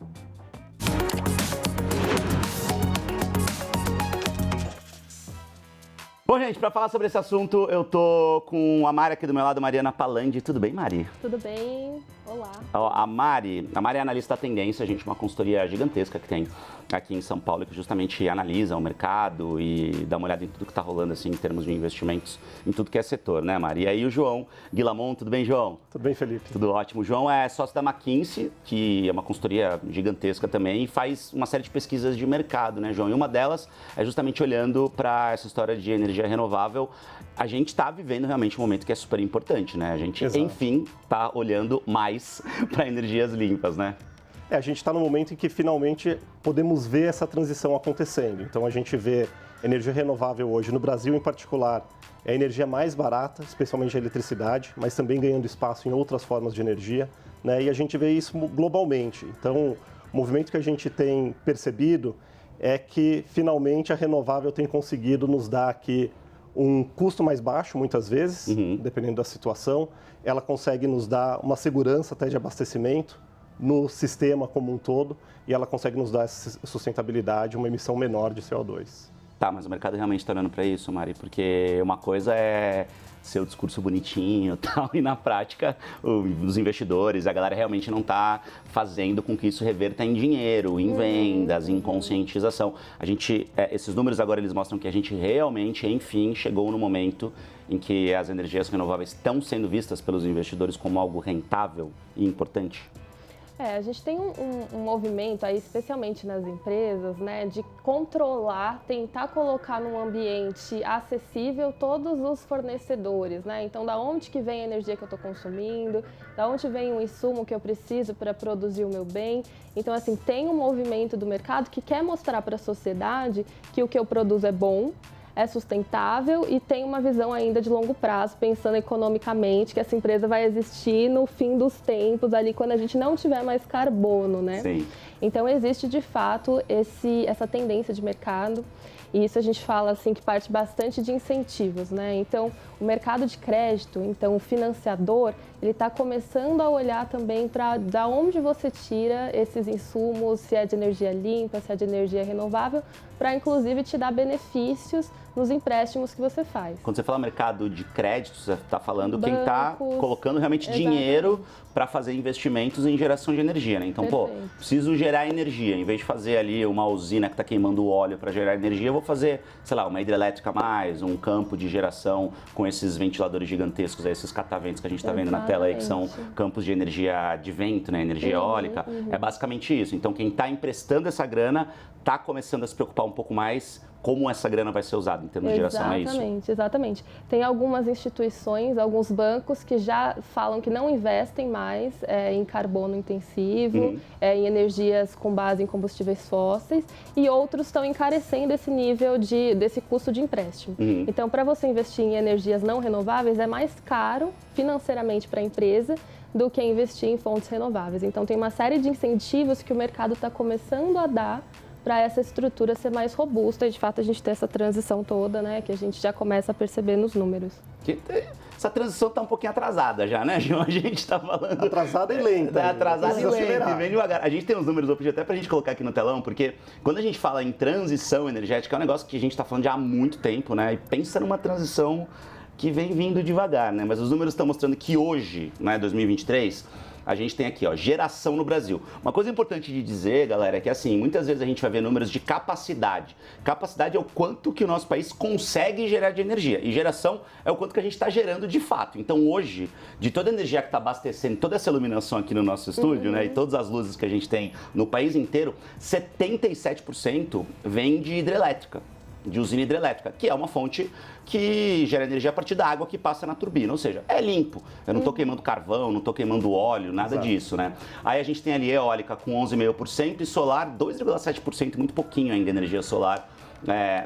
[SPEAKER 1] Bom, gente, para falar sobre esse assunto, eu tô com a Mari aqui do meu lado, Mariana Palandi. Tudo bem, Mari?
[SPEAKER 6] Tudo bem? Olá.
[SPEAKER 1] A Mari é analista da Tendência, a gente, uma consultoria gigantesca que tem aqui em São Paulo, que justamente analisa o mercado e dá uma olhada em tudo que está rolando, assim, em termos de investimentos, em tudo que é setor, né, Mari? E aí o João Guilamon, tudo bem, João?
[SPEAKER 7] Tudo bem, Felipe?
[SPEAKER 1] Tudo ótimo. O João é sócio da McKinsey, que é uma consultoria gigantesca também, e faz uma série de pesquisas de mercado, né, João? E uma delas é justamente olhando para essa história de energia renovável. A gente está vivendo realmente um momento que é super importante, né? A gente,
[SPEAKER 7] Exato.
[SPEAKER 1] enfim, está olhando mais para energias limpas, né?
[SPEAKER 7] A gente está no momento em que finalmente podemos ver essa transição acontecendo. Então a gente vê energia renovável hoje, no Brasil em particular, é a energia mais barata, especialmente a eletricidade, mas também ganhando espaço em outras formas de energia, né? E a gente vê isso globalmente. Então, o movimento que a gente tem percebido é que finalmente a renovável tem conseguido nos dar aqui um custo mais baixo, muitas vezes, dependendo da situação. Ela consegue nos dar uma segurança até de abastecimento no sistema como um todo, e ela consegue nos dar essa sustentabilidade, uma emissão menor de CO2.
[SPEAKER 1] Tá, mas o mercado realmente está olhando para isso, Mari, porque uma coisa é seu discurso bonitinho e tal, e na prática os investidores, a galera realmente não está fazendo com que isso reverta em dinheiro, em vendas, em conscientização. A gente, esses números agora eles mostram que a gente realmente, enfim, chegou no momento em que as energias renováveis estão sendo vistas pelos investidores como algo rentável e importante.
[SPEAKER 6] A gente tem um movimento aí, especialmente nas empresas, né, de controlar, tentar colocar num ambiente acessível todos os fornecedores, né? Então, da onde que vem a energia que eu estou consumindo, da onde vem o insumo que eu preciso para produzir o meu bem. Então, assim, tem um movimento do mercado que quer mostrar para a sociedade que o que eu produzo é bom, é sustentável e tem uma visão ainda de longo prazo, pensando economicamente que essa empresa vai existir no fim dos tempos, ali quando a gente não tiver mais carbono, né?
[SPEAKER 1] Sim.
[SPEAKER 6] Então, existe de fato essa tendência de mercado. E isso a gente fala assim que parte bastante de incentivos, né? Então, o mercado de crédito, então o financiador, ele está começando a olhar também para da onde você tira esses insumos, se é de energia limpa, se é de energia renovável, para inclusive te dar benefícios nos empréstimos que você faz.
[SPEAKER 1] Quando você fala mercado de crédito, você está falando quem está
[SPEAKER 6] Bancos,
[SPEAKER 1] colocando realmente
[SPEAKER 6] exatamente.
[SPEAKER 1] dinheiro para fazer investimentos em geração de energia, né? Então,
[SPEAKER 6] Perfeito.
[SPEAKER 1] preciso gerar energia. Em vez de fazer ali uma usina que está queimando óleo para gerar energia, eu vou fazer, sei lá, uma hidrelétrica a mais, um campo de geração com esses ventiladores gigantescos, esses cataventos que a gente está vendo na tela aí, que são campos de energia de vento, né? Energia eólica. É basicamente isso. Então, quem está emprestando essa grana está começando a se preocupar um pouco mais como essa grana vai ser usada em termos de geração, é isso?
[SPEAKER 6] Exatamente. Tem algumas instituições, alguns bancos que já falam que não investem mais em carbono intensivo, em energias com base em combustíveis fósseis, e outros estão encarecendo esse nível desse custo de empréstimo. Então, para você investir em energias não renováveis, é mais caro financeiramente para a empresa do que investir em fontes renováveis. Então, tem uma série de incentivos que o mercado está começando a dar para essa estrutura ser mais robusta e, de fato, a gente ter essa transição toda, né, que a gente já começa a perceber nos números.
[SPEAKER 1] Essa transição está um pouquinho atrasada já, né, João? A gente está falando...
[SPEAKER 7] Atrasada e lenta.
[SPEAKER 1] Atrasada e lenta, e vem devagar. A gente tem uns números até para a gente colocar aqui no telão, porque quando a gente fala em transição energética, é um negócio que a gente está falando já há muito tempo, né, e pensa numa transição que vem vindo devagar, né, mas os números estão mostrando que hoje, né, 2023... a gente tem aqui, ó, geração no Brasil. Uma coisa importante de dizer, galera, é que assim, muitas vezes a gente vai ver números de capacidade. Capacidade é o quanto que o nosso país consegue gerar de energia. E geração é o quanto que a gente está gerando de fato. Então hoje, de toda a energia que está abastecendo, toda essa iluminação aqui no nosso estúdio, né, e todas as luzes que a gente tem no país inteiro, 77% vem de hidrelétrica, de usina hidrelétrica, que é uma fonte que gera energia a partir da água que passa na turbina, ou seja, é limpo. Eu não estou queimando carvão, não estou queimando óleo, nada disso, né? Aí a gente tem ali eólica com 11,5% e solar 2,7%, muito pouquinho ainda energia solar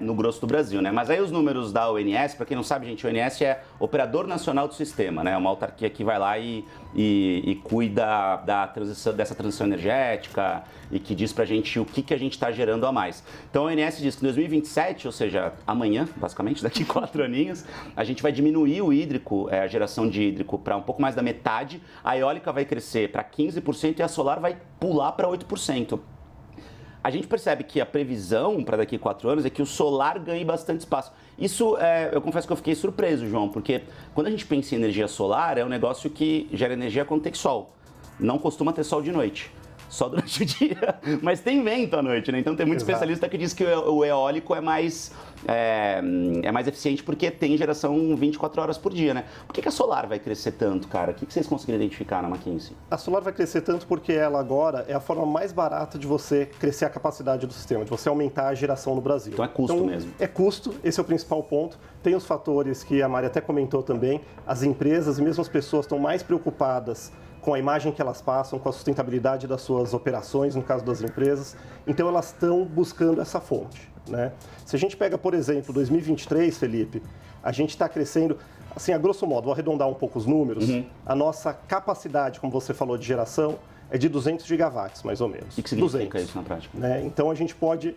[SPEAKER 1] no grosso do Brasil, né? Mas aí os números da ONS, para quem não sabe, gente, o ONS é Operador Nacional do Sistema, né? Uma autarquia que vai lá e cuida dessa transição energética e que diz pra gente o que a gente está gerando a mais. Então a ONS diz que em 2027, ou seja, amanhã, basicamente, daqui 4 aninhos, a gente vai diminuir o hídrico, a geração de hídrico para um pouco mais da metade, a eólica vai crescer para 15% e a solar vai pular para 8%. A gente percebe que a previsão para daqui a 4 anos é que o solar ganhe bastante espaço. Isso, eu confesso que eu fiquei surpreso, João, porque quando a gente pensa em energia solar, é um negócio que gera energia quando tem sol. Não costuma ter sol de noite, só durante o dia. Mas tem vento à noite, né? Então tem muito especialista que diz que o eólico é mais eficiente porque tem geração 24 horas por dia, né? Por que a solar vai crescer tanto, cara? O que vocês conseguiram identificar na McKinsey?
[SPEAKER 7] A solar vai crescer tanto porque ela agora é a forma mais barata de você crescer a capacidade do sistema, de você aumentar a geração no Brasil.
[SPEAKER 1] Então é custo mesmo.
[SPEAKER 7] É custo, esse é o principal ponto. Tem os fatores que a Mari até comentou também. As empresas e mesmo as pessoas estão mais preocupadas com a imagem que elas passam, com a sustentabilidade das suas operações, no caso das empresas. Então elas estão buscando essa fonte, né? Se a gente pega, por exemplo, 2023, Felipe, a gente está crescendo, assim, a grosso modo, vou arredondar um pouco os números, a nossa capacidade, como você falou, de geração é de 200 gigawatts, mais ou menos.
[SPEAKER 1] O que significa isso na prática?
[SPEAKER 7] Né? Então a gente pode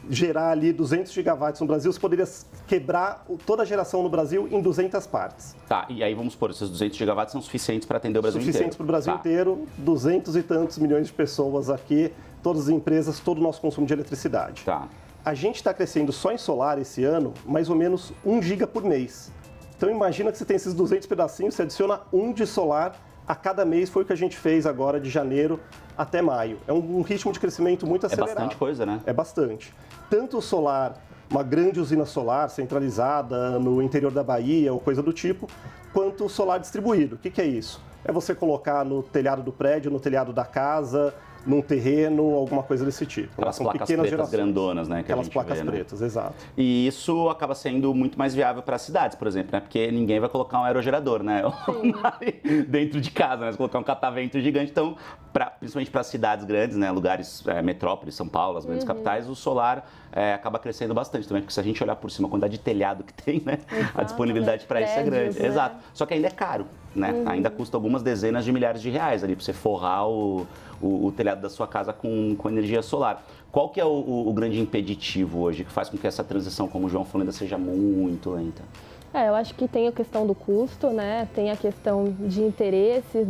[SPEAKER 7] gerar ali 200 gigawatts no Brasil, você poderia quebrar toda a geração no Brasil em 200 partes.
[SPEAKER 1] Tá, e aí vamos supor, esses 200 gigawatts são suficientes para atender o Brasil inteiro?
[SPEAKER 7] Suficientes para o Brasil inteiro, 200 e tantos milhões de pessoas aqui, todas as empresas, todo o nosso consumo de eletricidade.
[SPEAKER 1] Tá.
[SPEAKER 7] A gente está crescendo só em solar esse ano, mais ou menos 1 giga por mês. Então imagina que você tem esses 200 pedacinhos, você adiciona 1 de solar a cada mês, foi o que a gente fez agora de janeiro até maio. É um ritmo de crescimento muito acelerado.
[SPEAKER 1] É bastante coisa, né?
[SPEAKER 7] É bastante. Tanto o solar, uma grande usina solar centralizada no interior da Bahia ou coisa do tipo, quanto o solar distribuído. O que é isso? É você colocar no telhado do prédio, no telhado da casa, num terreno, alguma coisa desse tipo.
[SPEAKER 1] Aquelas placas pretas grandonas, né?
[SPEAKER 7] Aquelas placas pretas, exato.
[SPEAKER 1] E isso acaba sendo muito mais viável para as cidades, por exemplo, né? Porque ninguém vai colocar um aerogerador, né? Dentro de casa, né? Colocar um catavento gigante. Então, principalmente para cidades grandes, né? Lugares, metrópoles, São Paulo, as grandes capitais, o solar acaba crescendo bastante também, porque se a gente olhar por cima a quantidade de telhado que tem, né? A disponibilidade para isso é grande.
[SPEAKER 6] Né?
[SPEAKER 1] Exato. Só que ainda é caro, né? Ainda custa algumas dezenas de milhares de reais ali para você forrar o telhado da sua casa com energia solar. Qual que é o grande impeditivo hoje que faz com que essa transição, como o João falou, ainda seja muito lenta?
[SPEAKER 6] Eu acho que tem a questão do custo, né? Tem a questão de interesses,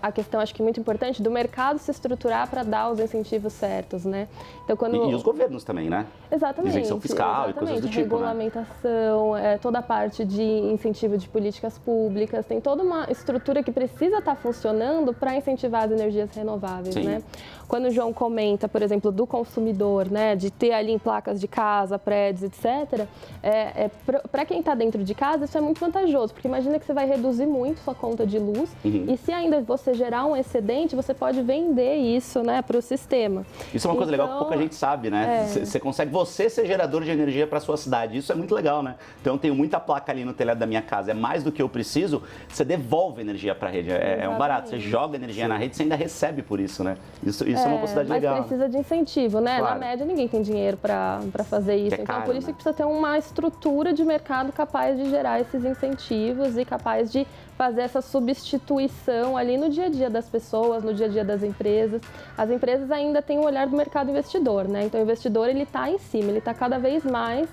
[SPEAKER 6] a questão acho que muito importante do mercado se estruturar para dar os incentivos certos, né? Então,
[SPEAKER 1] e os governos também, né?
[SPEAKER 6] Exatamente.
[SPEAKER 1] Isenção fiscal e coisas do tipo,
[SPEAKER 6] regulamentação, toda a parte de incentivo de políticas públicas, tem toda uma estrutura que precisa estar funcionando para incentivar as energias renováveis, né? Quando o João comenta, por exemplo, do consumidor, né, de ter ali em placas de casa, prédios, etc., para quem está dentro dentro de casa, isso é muito vantajoso, porque imagina que você vai reduzir muito sua conta de luz e se ainda você gerar um excedente, você pode vender isso, né, para o sistema.
[SPEAKER 1] Isso é uma coisa legal que pouca gente sabe, né? Você consegue ser gerador de energia para sua cidade. Isso é muito legal, né? Então eu tenho muita placa ali no telhado da minha casa, é mais do que eu preciso, você devolve energia para a rede. É um barato. Você joga energia na rede, você ainda recebe por isso, né? Isso é uma possibilidade legal.
[SPEAKER 6] Mas precisa de incentivo, né?
[SPEAKER 1] Claro.
[SPEAKER 6] Na média, ninguém tem dinheiro para fazer isso.
[SPEAKER 1] É caro,
[SPEAKER 6] então, por isso
[SPEAKER 1] né?
[SPEAKER 6] que precisa ter uma estrutura de mercado capaz de gerar esses incentivos e capaz de fazer essa substituição ali no dia a dia das pessoas, no dia a dia das empresas. As empresas ainda têm o olhar do mercado investidor, né? Então, o investidor, ele está em cima, ele está cada vez mais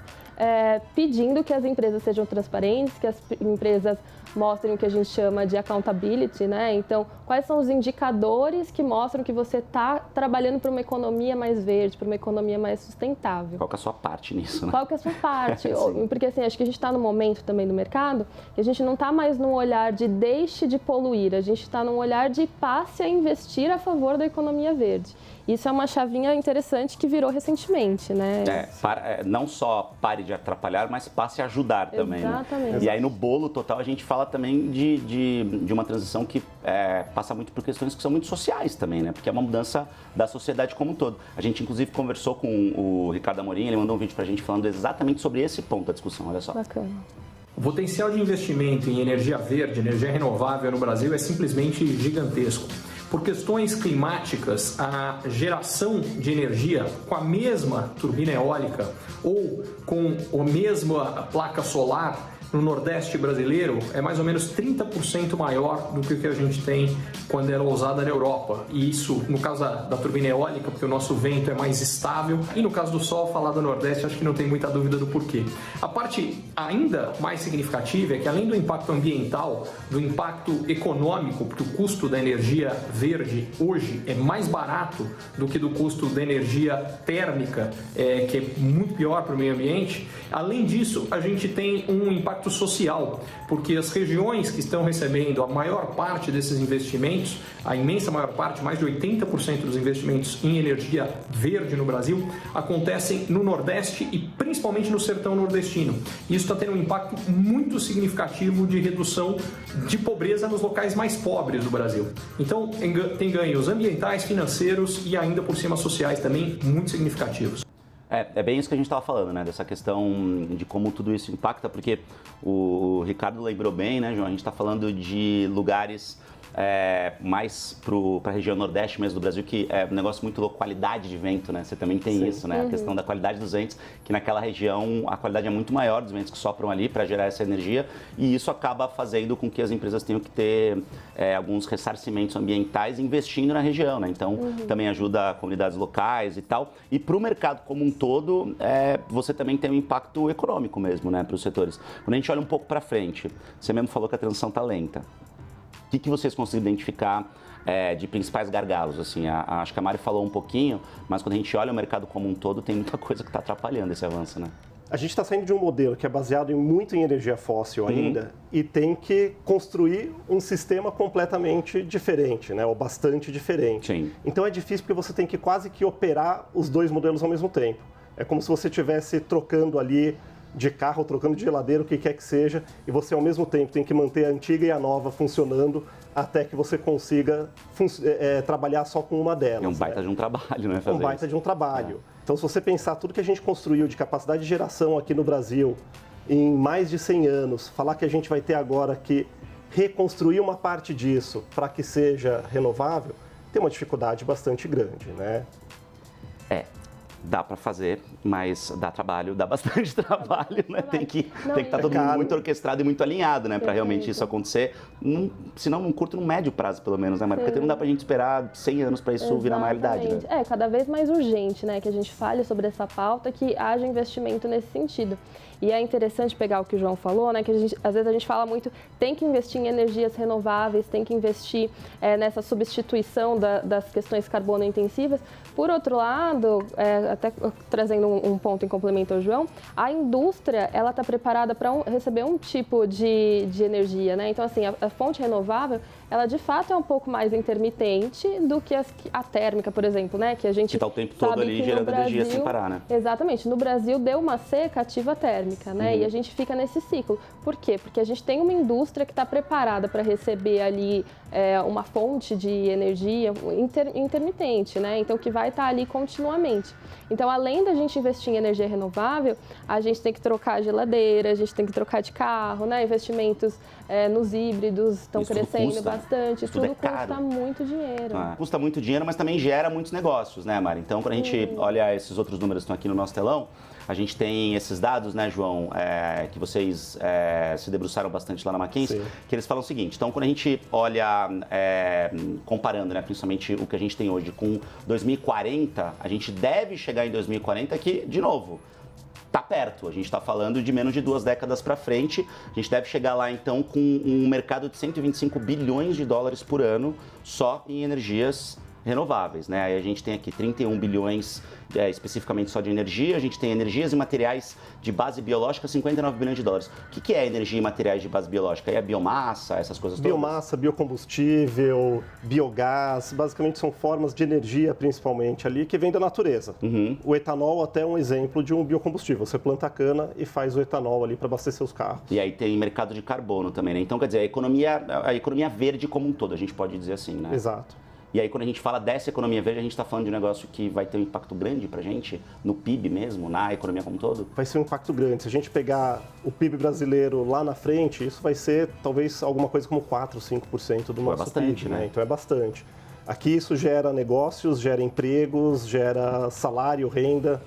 [SPEAKER 6] pedindo que as empresas sejam transparentes, que as empresas mostrem o que a gente chama de accountability, né? Então, quais são os indicadores que mostram que você está trabalhando para uma economia mais verde, para uma economia mais sustentável?
[SPEAKER 1] Qual que é a sua parte nisso, né?
[SPEAKER 6] Qual que é a sua parte? Porque, assim, acho que a gente está no momento também do mercado que a gente não está mais num olhar de deixe de poluir, a gente está num olhar de passe a investir a favor da economia verde. Isso é uma chavinha interessante que virou recentemente, né?
[SPEAKER 1] Não só pare de atrapalhar, mas passe a ajudar também.
[SPEAKER 6] Exatamente.
[SPEAKER 1] Né? E aí no bolo total a gente fala também de uma transição que passa muito por questões que são muito sociais também, né? Porque é uma mudança da sociedade como um todo. A gente inclusive conversou com o Ricardo Amorim, ele mandou um vídeo pra gente falando exatamente sobre esse ponto da discussão, olha só.
[SPEAKER 6] Bacana.
[SPEAKER 8] O potencial de investimento em energia verde, energia renovável no Brasil é simplesmente gigantesco. Por questões climáticas, a geração de energia com a mesma turbina eólica ou com a mesma placa solar no Nordeste brasileiro é mais ou menos 30% maior do que o que a gente tem quando era usada na Europa. E isso, no caso da turbina eólica, porque o nosso vento é mais estável, e no caso do sol, falar do Nordeste, acho que não tem muita dúvida do porquê. A parte ainda mais significativa é que, além do impacto ambiental, do impacto econômico, porque o custo da energia verde hoje é mais barato do que do custo da energia térmica, que é muito pior para o meio ambiente. Além disso, a gente tem um impacto social, porque as regiões que estão recebendo a maior parte desses investimentos, a imensa maior parte, mais de 80% dos investimentos em energia verde no Brasil, acontecem no Nordeste e principalmente no sertão nordestino. Isso está tendo um impacto muito significativo de redução de pobreza nos locais mais pobres do Brasil. Então, tem ganhos ambientais, financeiros e ainda por cima sociais também muito significativos.
[SPEAKER 1] É bem isso que a gente estava falando, né? Dessa questão de como tudo isso impacta, porque o Ricardo lembrou bem, né, João? A gente está falando de lugares mais para a região nordeste mesmo do Brasil, que é um negócio muito louco, qualidade de vento, né? Você também tem isso, né? A questão da qualidade dos ventos, que naquela região a qualidade é muito maior dos ventos que sopram ali para gerar essa energia, e isso acaba fazendo com que as empresas tenham que ter alguns ressarcimentos ambientais investindo na região, né? Então, também ajuda comunidades locais e tal. E para o mercado como um todo, você também tem um impacto econômico mesmo, né? Para os setores. Quando a gente olha um pouco para frente, você mesmo falou que a transição está lenta. O que vocês conseguem identificar de principais gargalos? Assim, acho que a Mari falou um pouquinho, mas quando a gente olha o mercado como um todo, tem muita coisa que está atrapalhando esse avanço, né?
[SPEAKER 7] A gente está saindo de um modelo que é baseado muito em energia fóssil ainda e tem que construir um sistema completamente diferente, né? Ou bastante diferente.
[SPEAKER 1] Sim.
[SPEAKER 7] Então é difícil porque você tem que quase que operar os dois modelos ao mesmo tempo. É como se você estivesse trocando ali de carro, trocando de geladeira, o que quer que seja, e você ao mesmo tempo tem que manter a antiga e a nova funcionando até que você consiga trabalhar só com uma delas.
[SPEAKER 1] É um baita de um trabalho, né?
[SPEAKER 7] Um baita de um trabalho. Então, se você pensar tudo que a gente construiu de capacidade de geração aqui no Brasil em mais de 100 anos, falar que a gente vai ter agora que reconstruir uma parte disso para que seja renovável, tem uma dificuldade bastante grande, né?
[SPEAKER 1] Dá para fazer, mas dá trabalho, dá bastante trabalho, né? Tem que estar todo mundo muito orquestrado e muito alinhado, né? Para realmente isso acontecer, senão num curto, num médio prazo, pelo menos, né, Mari? Porque não dá pra gente esperar 100 anos para isso virar uma realidade, né?
[SPEAKER 6] Cada vez mais urgente, né? Que a gente fale sobre essa pauta, que haja investimento nesse sentido. E é interessante pegar o que o João falou, né? Que às vezes a gente fala muito, tem que investir em energias renováveis, tem que investir nessa substituição das questões carbono intensivas. Por outro lado, até trazendo um ponto em complemento ao João, a indústria, ela está preparada para receber um tipo de energia, né? Então, assim, a fonte renovável, ela de fato é um pouco mais intermitente do que a térmica, por exemplo, né? Que a gente
[SPEAKER 1] está o tempo todo ali gerando energia sem parar, né?
[SPEAKER 6] Exatamente. No Brasil, deu uma seca, ativa a térmica. econômica, né? E a gente fica nesse ciclo. Por quê? Porque a gente tem uma indústria que está preparada para receber ali uma fonte de energia intermitente, né? Então, que vai estar ali continuamente. Então, além da gente investir em energia renovável, a gente tem que trocar a geladeira, a gente tem que trocar de carro, né? Investimentos nos híbridos estão crescendo bastante. Tudo custa muito dinheiro.
[SPEAKER 1] Custa muito dinheiro, mas também gera muitos negócios, né, Mari? Então, quando a gente olha esses outros números que estão aqui no nosso telão, a gente tem esses dados, né, João, que vocês se debruçaram bastante lá na McKinsey, que eles falam o seguinte. Então, quando a gente olha, comparando, né, principalmente o que a gente tem hoje com 2040, a gente deve chegar em 2040 que, de novo, tá perto. A gente está falando de menos de 2 décadas para frente. A gente deve chegar lá, então, com um mercado de 125 bilhões de dólares por ano só em energias renováveis, né? Aí a gente tem aqui 31 bilhões especificamente só de energia, a gente tem energias e materiais de base biológica, 59 bilhões de dólares. O que é energia e materiais de base biológica? É a biomassa, essas coisas todas?
[SPEAKER 7] Biomassa, biocombustível, biogás, basicamente são formas de energia, principalmente ali, que vêm da natureza. O etanol até é um exemplo de um biocombustível. Você planta a cana e faz o etanol ali para abastecer os carros.
[SPEAKER 1] E aí tem mercado de carbono também, né? Então, quer dizer, a economia verde como um todo, a gente pode dizer assim, né?
[SPEAKER 7] Exato.
[SPEAKER 1] E aí, quando a gente fala dessa economia verde, a gente está falando de um negócio que vai ter um impacto grande para a gente, no PIB mesmo, na economia como um todo?
[SPEAKER 7] Vai ser um impacto grande. Se a gente pegar o PIB brasileiro lá na frente, isso vai ser talvez alguma coisa como 4, 5% do nosso
[SPEAKER 1] bastante,
[SPEAKER 7] PIB,
[SPEAKER 1] né?
[SPEAKER 7] Então é bastante. Aqui isso gera negócios, gera empregos, gera salário, renda.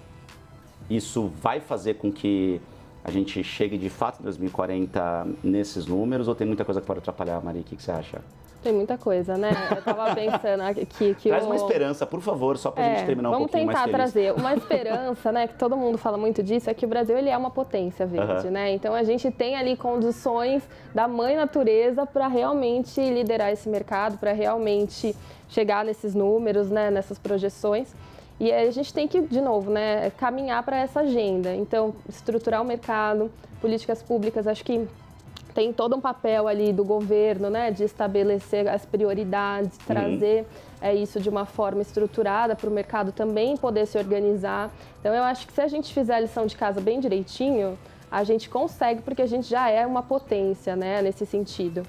[SPEAKER 1] Isso vai fazer com que a gente chegue de fato em 2040 nesses números ou tem muita coisa que pode atrapalhar, Mari? O que você acha?
[SPEAKER 6] Tem muita coisa, né? Eu tava pensando aqui que
[SPEAKER 1] Traz uma esperança, por favor, só pra gente terminar um pouquinho mais feliz.
[SPEAKER 6] Vamos tentar trazer uma esperança, né? Que todo mundo fala muito disso, é que o Brasil ele é uma potência verde, né? Então a gente tem ali condições da mãe natureza para realmente liderar esse mercado, para realmente chegar nesses números, né? Nessas projeções. E a gente tem que, de novo, né? Caminhar para essa agenda. Então, estruturar o mercado, políticas públicas, acho que tem todo um papel ali do governo, né, de estabelecer as prioridades, trazer isso de uma forma estruturada para o mercado também poder se organizar. Então, eu acho que se a gente fizer a lição de casa bem direitinho, a gente consegue, porque a gente já é uma potência, né, nesse sentido.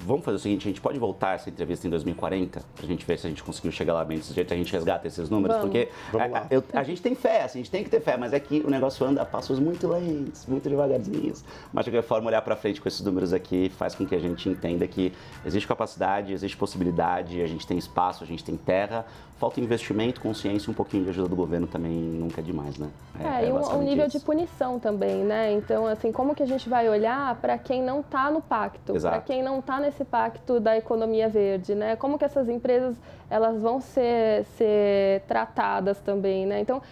[SPEAKER 1] Vamos fazer o seguinte, a gente pode voltar essa entrevista em 2040, pra gente ver se a gente conseguiu chegar lá bem desse jeito, a gente resgata esses números, porque a gente tem fé, assim, a gente tem que ter fé, mas é que o negócio anda a passos muito lentos, muito devagarzinhos, mas de qualquer forma olhar pra frente com esses números aqui faz com que a gente entenda que existe capacidade, existe possibilidade, a gente tem espaço, a gente tem terra, falta investimento, consciência e um pouquinho de ajuda do governo também nunca é demais, né?
[SPEAKER 6] E um nível de punição também, né? Então, assim, como que a gente vai olhar para quem não está no pacto, para quem não está nesse pacto da economia verde, né? Como que essas empresas elas vão ser tratadas também, né? Então,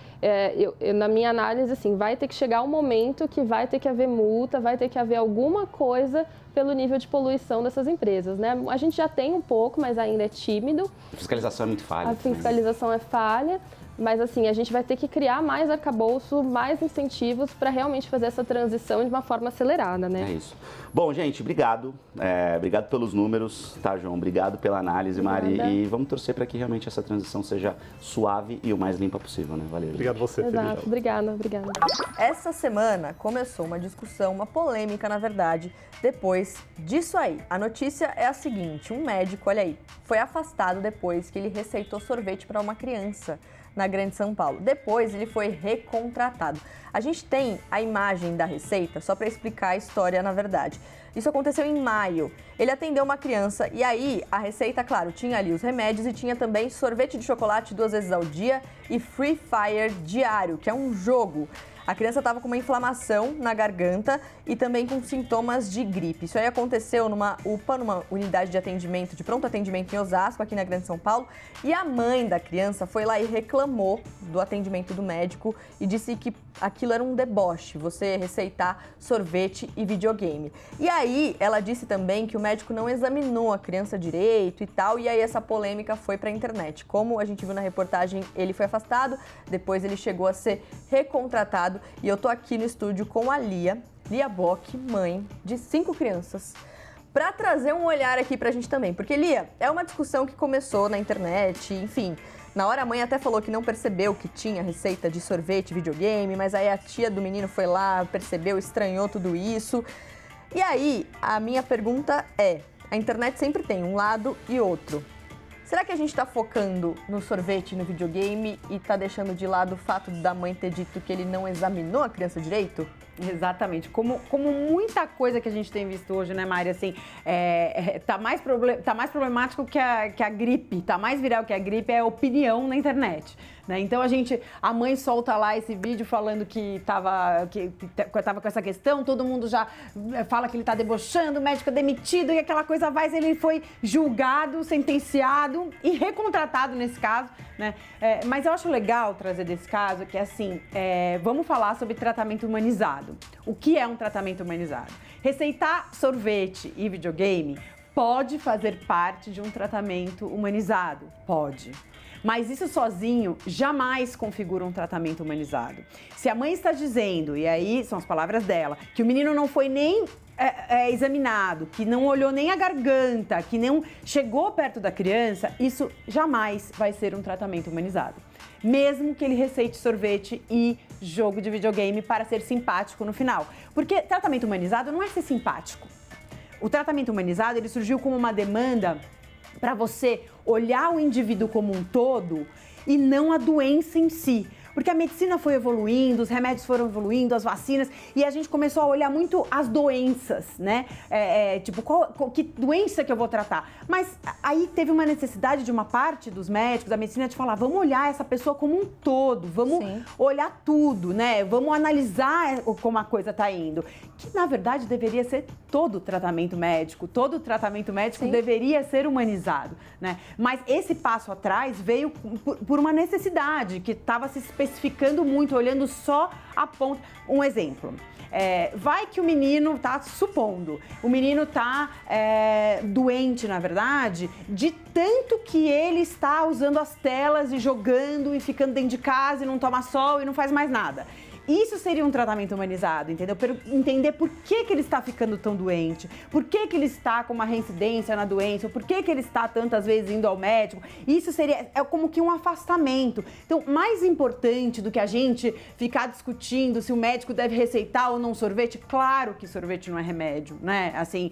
[SPEAKER 6] na minha análise, assim, vai ter que chegar um momento que vai ter que haver multa, vai ter que haver alguma coisa pelo nível de poluição dessas empresas, né? A gente já tem um pouco, mas ainda é tímido.
[SPEAKER 1] A fiscalização é muito falha.
[SPEAKER 6] A fiscalização é falha, mas assim, a gente vai ter que criar mais arcabouço, mais incentivos para realmente fazer essa transição de uma forma acelerada, né?
[SPEAKER 1] É isso. Bom, gente, obrigado. Obrigado pelos números, tá, João? Obrigado pela análise, Mari. E vamos torcer para que realmente essa transição seja suave e o mais limpa possível, né? Valeu.
[SPEAKER 7] Obrigado você,
[SPEAKER 6] Exato. Obrigada.
[SPEAKER 2] Essa semana começou uma discussão, uma polêmica, na verdade, depois disso aí. A notícia é a seguinte, um médico, olha aí, foi afastado depois que ele receitou sorvete para uma criança na Grande São Paulo. Depois ele foi recontratado. A gente tem a imagem da receita só para explicar a história na verdade. Isso aconteceu em maio. Ele atendeu uma criança e aí a receita, claro, tinha ali os remédios e tinha também sorvete de chocolate 2 vezes ao dia e Free Fire diário, que é um jogo. A criança estava com uma inflamação na garganta e também com sintomas de gripe. Isso aí aconteceu numa UPA, numa unidade de atendimento, de pronto atendimento em Osasco, aqui na Grande São Paulo. E a mãe da criança foi lá e reclamou do atendimento do médico e disse que aquilo era um deboche, você receitar sorvete e videogame. E aí ela disse também que o médico não examinou a criança direito e tal, e aí essa polêmica foi para a internet. Como a gente viu na reportagem, ele foi afastado, depois ele chegou a ser recontratado. E eu tô aqui no estúdio com a Lia Bock, mãe de 5 crianças, para trazer um olhar aqui pra gente também. Porque, Lia, é uma discussão que começou na internet, enfim. Na hora a mãe até falou que não percebeu que tinha receita de sorvete, videogame, mas aí a tia do menino foi lá, percebeu, estranhou tudo isso. E aí, a minha pergunta é, a internet sempre tem um lado e outro. Será que a gente está focando no sorvete, no videogame e está deixando de lado o fato da mãe ter dito que ele não examinou a criança direito?
[SPEAKER 9] Exatamente. Como muita coisa que a gente tem visto hoje, né, Mari? Assim, tá mais problemático que a gripe, tá mais viral que a gripe, é a opinião na internet. Né? Então a mãe solta lá esse vídeo falando que tava com essa questão, todo mundo já fala que ele tá debochando, o médico é demitido e aquela coisa vai, ele foi julgado, sentenciado e recontratado nesse caso, né? Mas eu acho legal trazer desse caso que assim, vamos falar sobre tratamento humanizado. O que é um tratamento humanizado? Receitar sorvete e videogame pode fazer parte de um tratamento humanizado? Pode. Mas isso sozinho jamais configura um tratamento humanizado. Se a mãe está dizendo, e aí são as palavras dela, que o menino não foi nem examinado, que não olhou nem a garganta, que não chegou perto da criança, isso jamais vai ser um tratamento humanizado. Mesmo que ele receite sorvete e jogo de videogame para ser simpático no final. Porque tratamento humanizado não é ser simpático. O tratamento humanizado, ele surgiu como uma demanda para você olhar o indivíduo como um todo e não a doença em si. Porque a medicina foi evoluindo, os remédios foram evoluindo, as vacinas, e a gente começou a olhar muito as doenças, né? Tipo, que doença que eu vou tratar? Mas aí teve uma necessidade de uma parte dos médicos, da medicina, de falar, vamos olhar essa pessoa como um todo, vamos olhar tudo, né? Vamos analisar como a coisa está indo. Que, na verdade, deveria ser todo tratamento médico deveria ser humanizado, né? Mas esse passo atrás veio por uma necessidade que estava se especificando muito, olhando só a ponta. Um exemplo. Vai que o menino tá, supondo, o menino tá doente, na verdade, de tanto que ele está usando as telas e jogando e ficando dentro de casa e não toma sol e não faz mais nada. Isso seria um tratamento humanizado, entendeu? Para entender por que ele está ficando tão doente, por que ele está com uma reincidência na doença, por que ele está tantas vezes indo ao médico. Isso seria como que um afastamento. Então, mais importante do que a gente ficar discutindo se o médico deve receitar ou não sorvete, claro que sorvete não é remédio, né? Assim,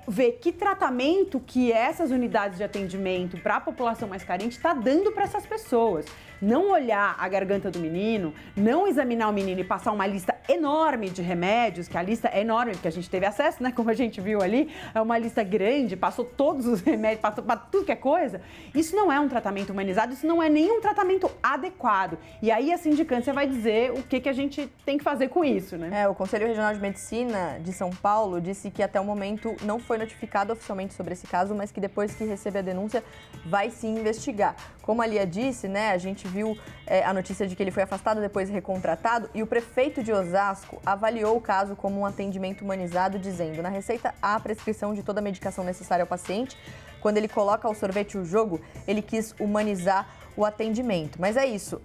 [SPEAKER 9] ver que tratamento que essas unidades de atendimento para a população mais carente está dando para essas pessoas. Não olhar a garganta do menino, não examinar o menino e passar uma lista enorme de remédios, que a lista é enorme, porque a gente teve acesso, né? Como a gente viu ali, é uma lista grande, passou todos os remédios, passou para tudo que é coisa. Isso não é um tratamento humanizado, isso não é nenhum tratamento adequado. E aí a sindicância vai dizer o que a gente tem que fazer com isso, né?
[SPEAKER 2] O Conselho Regional de Medicina de São Paulo disse que até o momento não foi notificado oficialmente sobre esse caso, mas que depois que receber a denúncia vai sim investigar. Como a Lia disse, né, a gente viu a notícia de que ele foi afastado, depois recontratado, e o prefeito de Osasco avaliou o caso como um atendimento humanizado, dizendo: na receita há a prescrição de toda a medicação necessária ao paciente. Quando ele coloca o sorvete e o jogo, ele quis humanizar o atendimento. Mas é isso,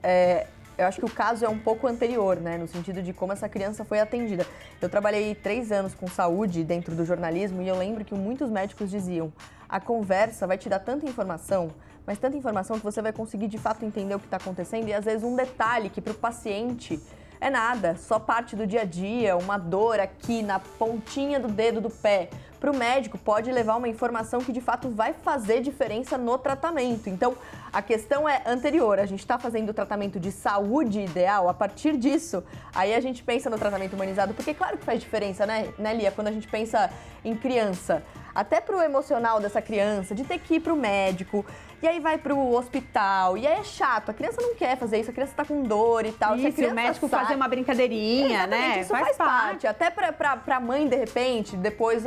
[SPEAKER 2] eu acho que o caso é um pouco anterior, né, no sentido de como essa criança foi atendida. Eu trabalhei 3 anos com saúde dentro do jornalismo e eu lembro que muitos médicos diziam: a conversa vai te dar tanta informação, mas tanta informação que você vai conseguir de fato entender o que está acontecendo, e às vezes um detalhe que para o paciente é nada, só parte do dia a dia, uma dor aqui na pontinha do dedo do pé. Para o médico pode levar uma informação que de fato vai fazer diferença no tratamento. Então, a questão é anterior, a gente está fazendo o tratamento de saúde ideal, a partir disso, aí a gente pensa no tratamento humanizado, porque claro que faz diferença, né, Lia, quando a gente pensa em criança, até pro emocional dessa criança, de ter que ir pro médico, e aí vai pro hospital, e aí é chato, a criança não quer fazer isso, a criança tá com dor e tal.
[SPEAKER 9] Isso, o médico fazer uma brincadeirinha, né?
[SPEAKER 2] Isso faz parte, até pra mãe, de repente, depois,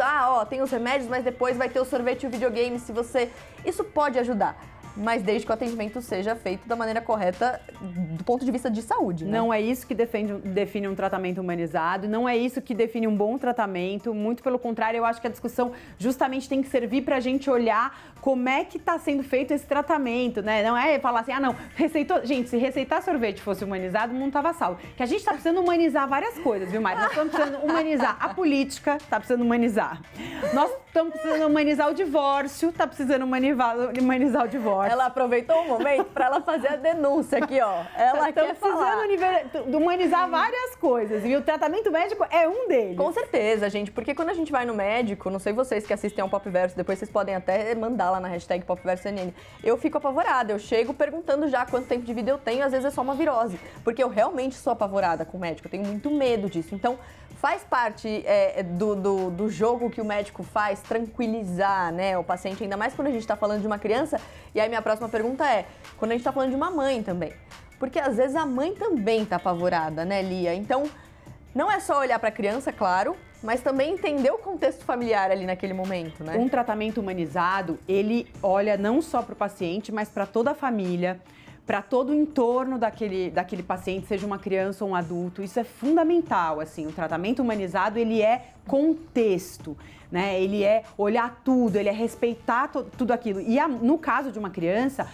[SPEAKER 2] tem os remédios, mas depois vai ter o sorvete e o videogame, isso pode ajudar. Mas desde que o atendimento seja feito da maneira correta do ponto de vista de saúde, né?
[SPEAKER 9] Não é isso que define um tratamento humanizado, não é isso que define um bom tratamento, muito pelo contrário, eu acho que a discussão justamente tem que servir para a gente olhar como é que está sendo feito esse tratamento, né? Não é falar assim, receitou... Gente, se receitar sorvete fosse humanizado, o mundo estava salvo. Que a gente está precisando humanizar várias coisas, viu, Mari? Nós estamos precisando humanizar a política, está precisando humanizar. Nós precisando humanizar o divórcio, tá precisando humanizar o divórcio.
[SPEAKER 2] Ela aproveitou o momento para ela fazer a denúncia aqui, ó. Ela quer falar.
[SPEAKER 9] Precisando humanizar várias coisas e o tratamento médico é um deles.
[SPEAKER 2] Com certeza, gente, porque quando a gente vai no médico, não sei vocês que assistem ao Popverso, depois vocês podem até mandar lá na hashtag PopversoNN, eu fico apavorada, eu chego perguntando já quanto tempo de vida eu tenho, às vezes é só uma virose, porque eu realmente sou apavorada com o médico, eu tenho muito medo disso. Então, faz parte do jogo que o médico faz, tranquilizar, né, o paciente, ainda mais quando a gente está falando de uma criança. E aí minha próxima pergunta é, quando a gente está falando de uma mãe também, porque às vezes a mãe também está apavorada, né, Lia? Então, não é só olhar para a criança, claro, mas também entender o contexto familiar ali naquele momento, né?
[SPEAKER 9] Um tratamento humanizado, ele olha não só para o paciente, mas para toda a família, para todo o entorno daquele paciente, seja uma criança ou um adulto. Isso é fundamental, assim, o tratamento humanizado, ele é contexto, né? Ele é olhar tudo, ele é respeitar tudo aquilo. E no caso de uma criança,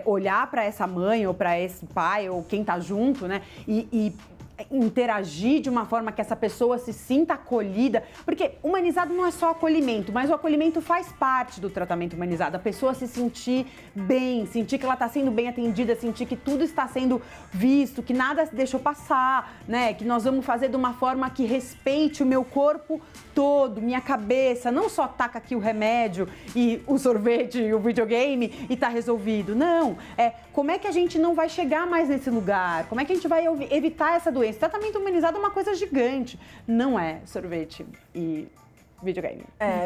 [SPEAKER 9] olhar para essa mãe ou para esse pai ou quem está junto, né? E interagir de uma forma que essa pessoa se sinta acolhida, porque humanizado não é só acolhimento, mas o acolhimento faz parte do tratamento humanizado, a pessoa se sentir bem, sentir que ela está sendo bem atendida, sentir que tudo está sendo visto, que nada deixou passar, né, que nós vamos fazer de uma forma que respeite o meu corpo todo, minha cabeça, não só taca aqui o remédio e o sorvete e o videogame e tá resolvido, não, como é que a gente não vai chegar mais nesse lugar, como é que a gente vai evitar essa doença. Tratamento humanizado é uma coisa gigante, não é sorvete e videogame.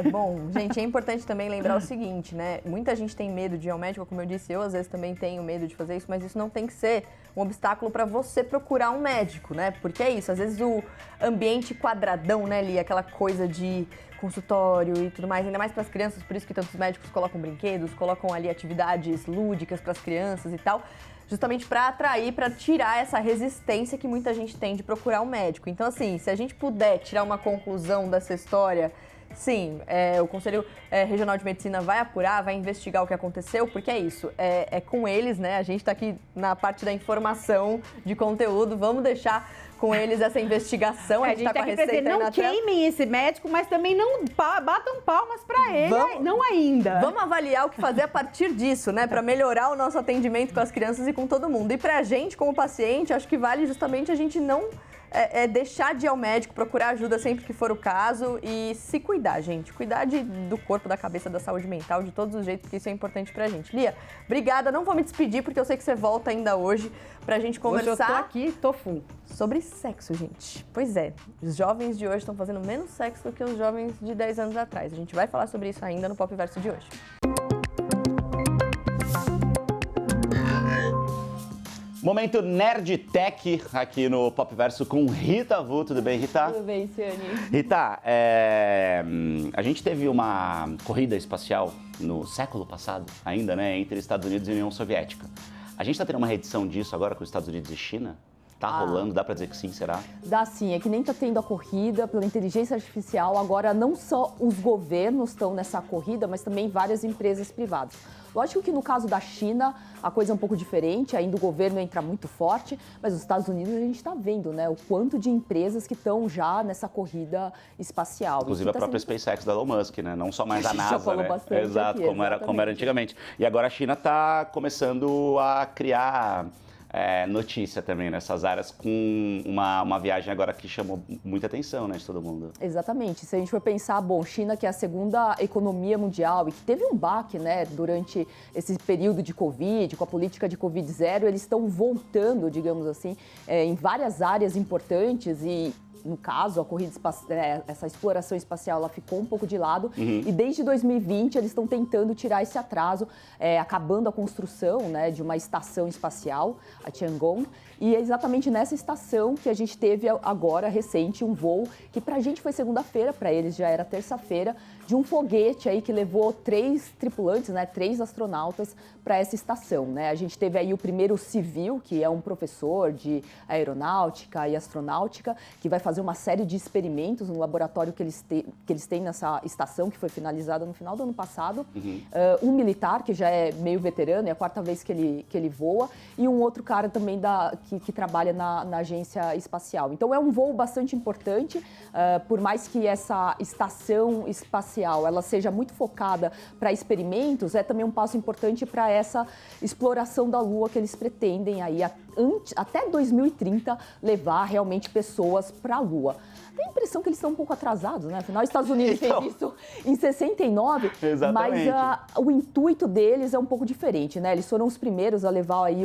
[SPEAKER 2] Bom, gente, é importante também lembrar o seguinte, né? Muita gente tem medo de ir ao médico, como eu disse, eu às vezes também tenho medo de fazer isso, mas isso não tem que ser um obstáculo para você procurar um médico, né? Porque é isso, às vezes o ambiente quadradão, né, Lia? Aquela coisa de consultório e tudo mais, ainda mais para as crianças, por isso que tantos médicos colocam brinquedos, colocam ali atividades lúdicas para as crianças e tal, justamente para atrair, para tirar essa resistência que muita gente tem de procurar um médico. Então, assim, se a gente puder tirar uma conclusão dessa história, sim, o Conselho Regional de Medicina vai apurar, vai investigar o que aconteceu, porque é isso, é com eles, né? A gente está aqui na parte da informação, de conteúdo, vamos deixar com eles essa investigação.
[SPEAKER 9] A gente tá com a receita aí na tela. Não queimem esse médico, mas também não batam palmas para ele, não ainda.
[SPEAKER 2] Vamos avaliar o que fazer a partir disso, né? Para melhorar o nosso atendimento com as crianças e com todo mundo. E pra gente, como paciente, acho que vale justamente a gente não deixar de ir ao médico, procurar ajuda sempre que for o caso e se cuidar, gente. Cuidar do corpo, da cabeça, da saúde mental, de todos os jeitos, porque isso é importante pra gente. Lia, obrigada. Não vou me despedir, porque eu sei que você volta ainda hoje pra gente conversar.
[SPEAKER 9] Hoje eu tô aqui, tô full.
[SPEAKER 2] Sobre sexo, gente. Pois é, os jovens de hoje estão fazendo menos sexo do que os jovens de 10 anos atrás. A gente vai falar sobre isso ainda no Popverso de hoje.
[SPEAKER 1] Momento Nerd Tech aqui no Popverso com Rita Vu. Tudo bem, Rita?
[SPEAKER 6] Tudo bem, Ciane.
[SPEAKER 1] Rita, a gente teve uma corrida espacial no século passado, ainda, né, entre Estados Unidos e União Soviética. A gente está tendo uma reedição disso agora com os Estados Unidos e China? Tá rolando? Dá pra dizer que sim, será?
[SPEAKER 10] Dá sim, é que nem tá tendo a corrida pela inteligência artificial. Agora, não só os governos estão nessa corrida, mas também várias empresas privadas. Lógico que no caso da China, a coisa é um pouco diferente, ainda o governo entra muito forte, mas nos Estados Unidos a gente está vendo, né, o quanto de empresas que estão já nessa corrida espacial.
[SPEAKER 1] Inclusive a própria SpaceX da Elon Musk, né? Não só mais a NASA,
[SPEAKER 10] já falou
[SPEAKER 1] né?
[SPEAKER 10] bastante
[SPEAKER 1] Exato,
[SPEAKER 10] aqui,
[SPEAKER 1] como era antigamente. E agora a China está começando a criar notícia também nessas áreas, com uma viagem agora que chamou muita atenção, né, de todo mundo.
[SPEAKER 10] Exatamente. Se a gente for pensar, bom, China, que é a segunda economia mundial e que teve um baque, né, durante esse período de Covid, com a política de Covid-0, eles estão voltando, digamos assim, em várias áreas importantes e, no caso, a corrida essa exploração espacial, ela ficou um pouco de lado. E desde 2020 eles estão tentando tirar esse atraso, acabando a construção, né, de uma estação espacial, a Tiangong. E é exatamente nessa estação que a gente teve agora, recente, um voo que pra gente foi segunda-feira, pra eles já era terça-feira, de um foguete aí que levou 3 tripulantes, né, 3 astronautas para essa estação, né? A gente teve aí o primeiro civil, que é um professor de aeronáutica e astronáutica, que vai fazer fazer uma série de experimentos no laboratório que eles têm nessa estação, que foi finalizada no final do ano passado. Um militar, que já é meio veterano, é a 4ª vez que ele voa, e um outro cara também que trabalha na agência espacial. Então é um voo bastante importante, por mais que essa estação espacial ela seja muito focada para experimentos, é também um passo importante para essa exploração da Lua que eles pretendem aí até 2030 levar realmente pessoas para a Lua. Tem a impressão que eles estão um pouco atrasados, né? Afinal, os Estados Unidos fez isso em 69,
[SPEAKER 1] Exatamente.
[SPEAKER 10] Mas o intuito deles é um pouco diferente, né? Eles foram os primeiros a levar aí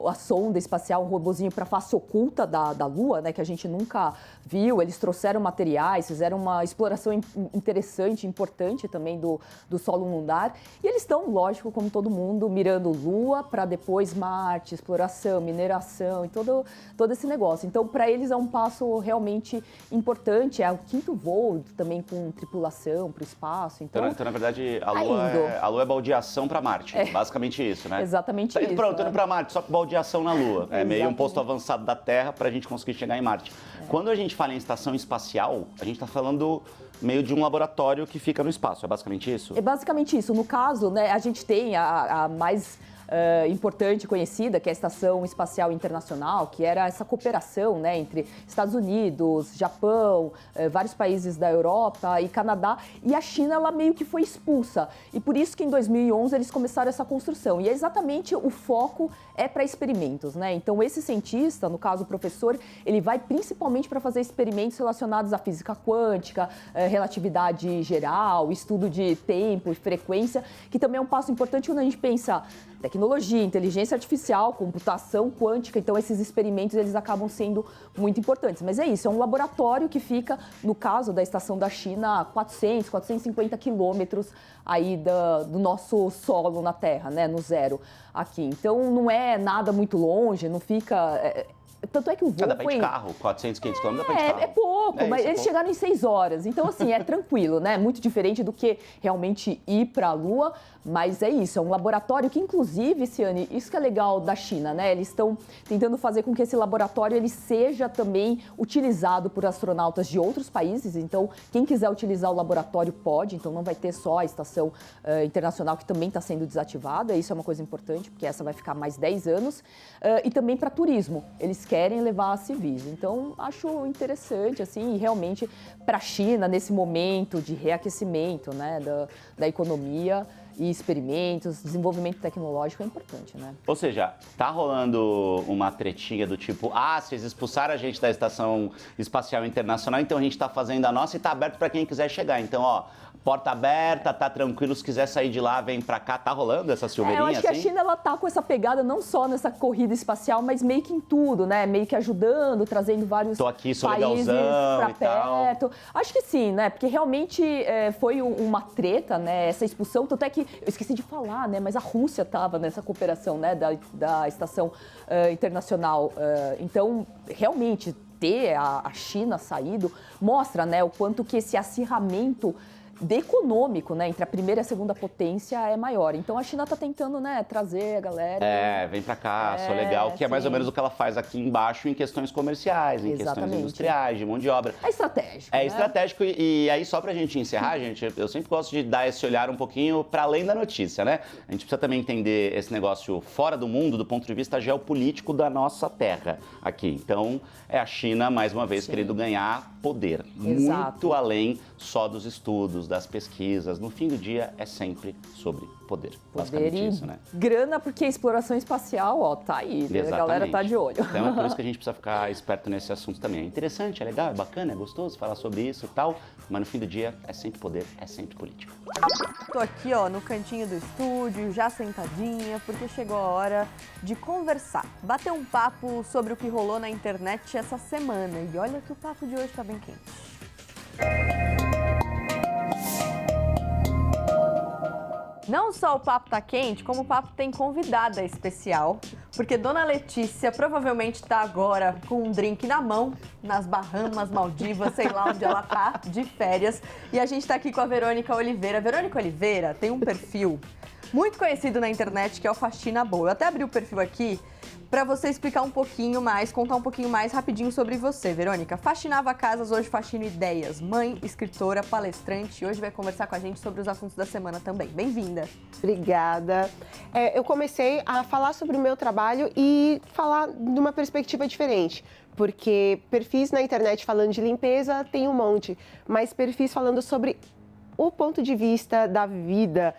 [SPEAKER 10] a sonda espacial, um robozinho para a face oculta da Lua, né? Que a gente nunca viu. Eles trouxeram materiais, fizeram uma exploração interessante, importante também do solo lunar. E eles estão, lógico, como todo mundo, mirando Lua para depois Marte, exploração, mineração e todo esse negócio. Então, para eles é um passo realmente importante. É o 5º voo também com tripulação para o espaço. Então,
[SPEAKER 1] na verdade, a Lua é baldeação para Marte. Basicamente isso, né?
[SPEAKER 10] Exatamente isso.
[SPEAKER 1] Pronto, indo para Marte, só que baldeação na Lua. É meio um posto avançado da Terra para a gente conseguir chegar em Marte. Quando a gente fala em estação espacial, a gente está falando meio de um laboratório que fica no espaço. É basicamente isso?
[SPEAKER 10] É basicamente isso. No caso, né, a gente tem a mais importante, conhecida, que é a Estação Espacial Internacional, que era essa cooperação, né, entre Estados Unidos, Japão, vários países da Europa e Canadá, e a China ela meio que foi expulsa. E por isso que em 2011 eles começaram essa construção. E é exatamente o foco para experimentos, né? Então esse cientista, no caso o professor, ele vai principalmente para fazer experimentos relacionados à física quântica, relatividade geral, estudo de tempo e frequência, que também é um passo importante quando a gente pensa tecnologia, inteligência artificial, computação quântica. Então esses experimentos eles acabam sendo muito importantes. Mas é isso, é um laboratório que fica, no caso da estação da China, a 450 quilômetros aí do nosso solo na Terra, né, no zero aqui. Então não é nada muito longe, não fica... Tanto é que o voo
[SPEAKER 1] dá pra ir de carro, 400, 500 km dá pra ir de carro.
[SPEAKER 10] É pouco, mas eles chegaram em 6 horas. Então, assim, é tranquilo, né? Muito diferente do que realmente ir para a Lua. Mas é isso, é um laboratório que, inclusive, Ciane, isso que é legal da China, né? Eles estão tentando fazer com que esse laboratório ele seja também utilizado por astronautas de outros países. Então, quem quiser utilizar o laboratório pode. Então, não vai ter só a estação internacional que também está sendo desativada. Isso é uma coisa importante, porque essa vai ficar mais 10 anos. E também para turismo. Eles querem levar a civis. Então, acho interessante, assim, e realmente para a China, nesse momento de reaquecimento, né, da economia e experimentos, desenvolvimento tecnológico é importante, né?
[SPEAKER 1] Ou seja, tá rolando uma tretinha do tipo, vocês expulsaram a gente da Estação Espacial Internacional, então a gente tá fazendo a nossa e tá aberto para quem quiser chegar. Então, ó, porta aberta, tá tranquilo, se quiser sair de lá, vem pra cá. Tá rolando essa silveirinha,
[SPEAKER 10] eu acho que
[SPEAKER 1] assim?
[SPEAKER 10] a China, ela tá com essa pegada não só nessa corrida espacial, mas meio que em tudo, né? Meio que ajudando, trazendo vários
[SPEAKER 1] Tô aqui, sou
[SPEAKER 10] países
[SPEAKER 1] legalzão
[SPEAKER 10] pra
[SPEAKER 1] e tal.
[SPEAKER 10] perto. Acho que sim, né? Porque realmente foi uma treta, né? Essa expulsão, tanto é que, eu esqueci de falar, né? Mas a Rússia tava nessa cooperação, né? Da Estação Internacional. Então, realmente, ter a China saído mostra, né? O quanto que esse acirramento econômico, né, entre a primeira e a segunda potência é maior. Então a China está tentando, né, trazer a galera.
[SPEAKER 1] Vem pra cá, sou legal, que é mais ou menos o que ela faz aqui embaixo em questões comerciais, em questões industriais, de mão de obra.
[SPEAKER 10] É estratégico.
[SPEAKER 1] É estratégico e aí só pra gente encerrar, gente, eu sempre gosto de dar esse olhar um pouquinho para além da notícia, né? A gente precisa também entender esse negócio fora do mundo, do ponto de vista geopolítico da nossa terra aqui. Então, é a China, mais uma vez, querendo ganhar poder.
[SPEAKER 10] Exato.
[SPEAKER 1] Muito além só dos estudos, das pesquisas. No fim do dia, é sempre sobre poder. Basicamente isso, né?
[SPEAKER 10] Grana, porque a exploração espacial, ó, tá aí.
[SPEAKER 1] Exatamente.
[SPEAKER 10] A galera tá de olho.
[SPEAKER 1] Então é por isso que a gente precisa ficar esperto nesse assunto também. É interessante, é legal, é bacana, é gostoso falar sobre isso e tal, mas no fim do dia é sempre poder, é sempre política.
[SPEAKER 2] Tô aqui, ó, no cantinho do estúdio, já sentadinha, porque chegou a hora de conversar, bater um papo sobre o que rolou na internet essa semana. E olha que o papo de hoje tá bem quente. Não só o papo tá quente, como o papo tem convidada especial, porque Dona Letícia provavelmente tá agora com um drink na mão, nas Bahamas, Maldivas, sei lá onde ela tá, de férias. E a gente tá aqui com a Verônica Oliveira. A Verônica Oliveira tem um perfil muito conhecido na internet, que é o Faxina Boa. Eu até abri o perfil aqui para você explicar um pouquinho mais, contar um pouquinho mais rapidinho sobre você, Verônica. Faxinava casas, hoje faxina ideias. Mãe, escritora, palestrante. Hoje vai conversar com a gente sobre os assuntos da semana também. Bem-vinda.
[SPEAKER 11] Obrigada. Eu comecei a falar sobre o meu trabalho e falar de uma perspectiva diferente. Porque perfis na internet falando de limpeza tem um monte, mas perfis falando sobre o ponto de vista da vida,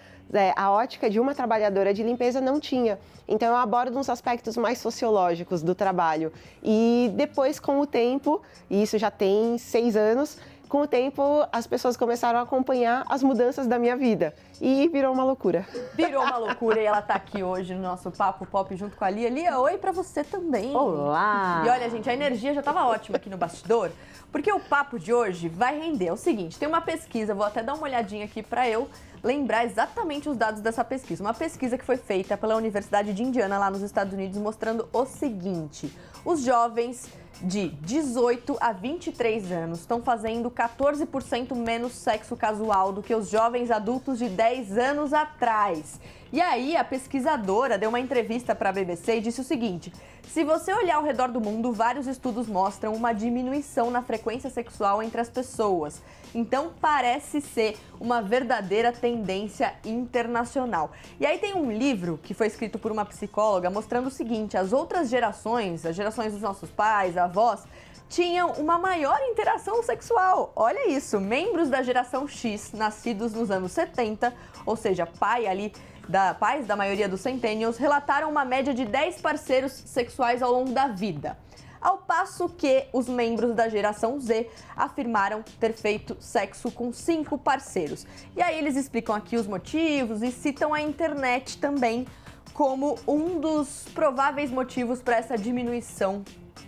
[SPEAKER 11] a ótica de uma trabalhadora de limpeza não tinha. Então eu abordo uns aspectos mais sociológicos do trabalho. E depois, com o tempo, e isso já tem 6 anos, com o tempo as pessoas começaram a acompanhar as mudanças da minha vida. E virou uma loucura.
[SPEAKER 2] Virou uma loucura e ela tá aqui hoje no nosso Papo Pop junto com a Lia. Lia, oi pra você também.
[SPEAKER 9] Olá!
[SPEAKER 2] E olha, gente, a energia já tava ótima aqui no bastidor, porque o papo de hoje vai render. É o seguinte, tem uma pesquisa, vou até dar uma olhadinha aqui pra eu lembrar exatamente os dados dessa pesquisa. Uma pesquisa que foi feita pela Universidade de Indiana, lá nos Estados Unidos, mostrando o seguinte: os jovens de 18 a 23 anos estão fazendo 14% menos sexo casual do que os jovens adultos de 10 anos atrás. E aí, a pesquisadora deu uma entrevista para a BBC e disse o seguinte: se você olhar ao redor do mundo, vários estudos mostram uma diminuição na frequência sexual entre as pessoas. Então, parece ser uma verdadeira tendência internacional. E aí tem um livro que foi escrito por uma psicóloga mostrando o seguinte: as outras gerações, as gerações dos nossos pais, avós, tinham uma maior interação sexual. Olha isso, membros da geração X, nascidos nos anos 70, ou seja, pais da maioria dos centennials, relataram uma média de 10 parceiros sexuais ao longo da vida. Ao passo que os membros da geração Z afirmaram ter feito sexo com 5 parceiros. E aí eles explicam aqui os motivos e citam a internet também como um dos prováveis motivos para essa diminuição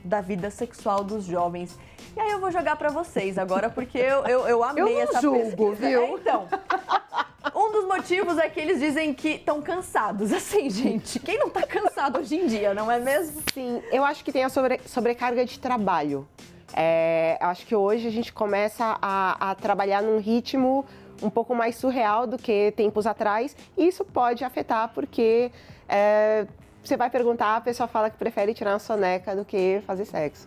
[SPEAKER 2] da vida sexual dos jovens. E aí eu vou jogar pra vocês agora, porque eu amei essa
[SPEAKER 9] julgo,
[SPEAKER 2] pesquisa.
[SPEAKER 9] viu?
[SPEAKER 2] Então, um dos motivos é que eles dizem que estão cansados. Assim, gente, quem não tá cansado hoje em dia, não é mesmo?
[SPEAKER 11] Sim, eu acho que tem a sobrecarga de trabalho. Eu acho que hoje a gente começa a trabalhar num ritmo um pouco mais surreal do que tempos atrás. E isso pode afetar, porque você vai perguntar, a pessoa fala que prefere tirar uma soneca do que fazer sexo.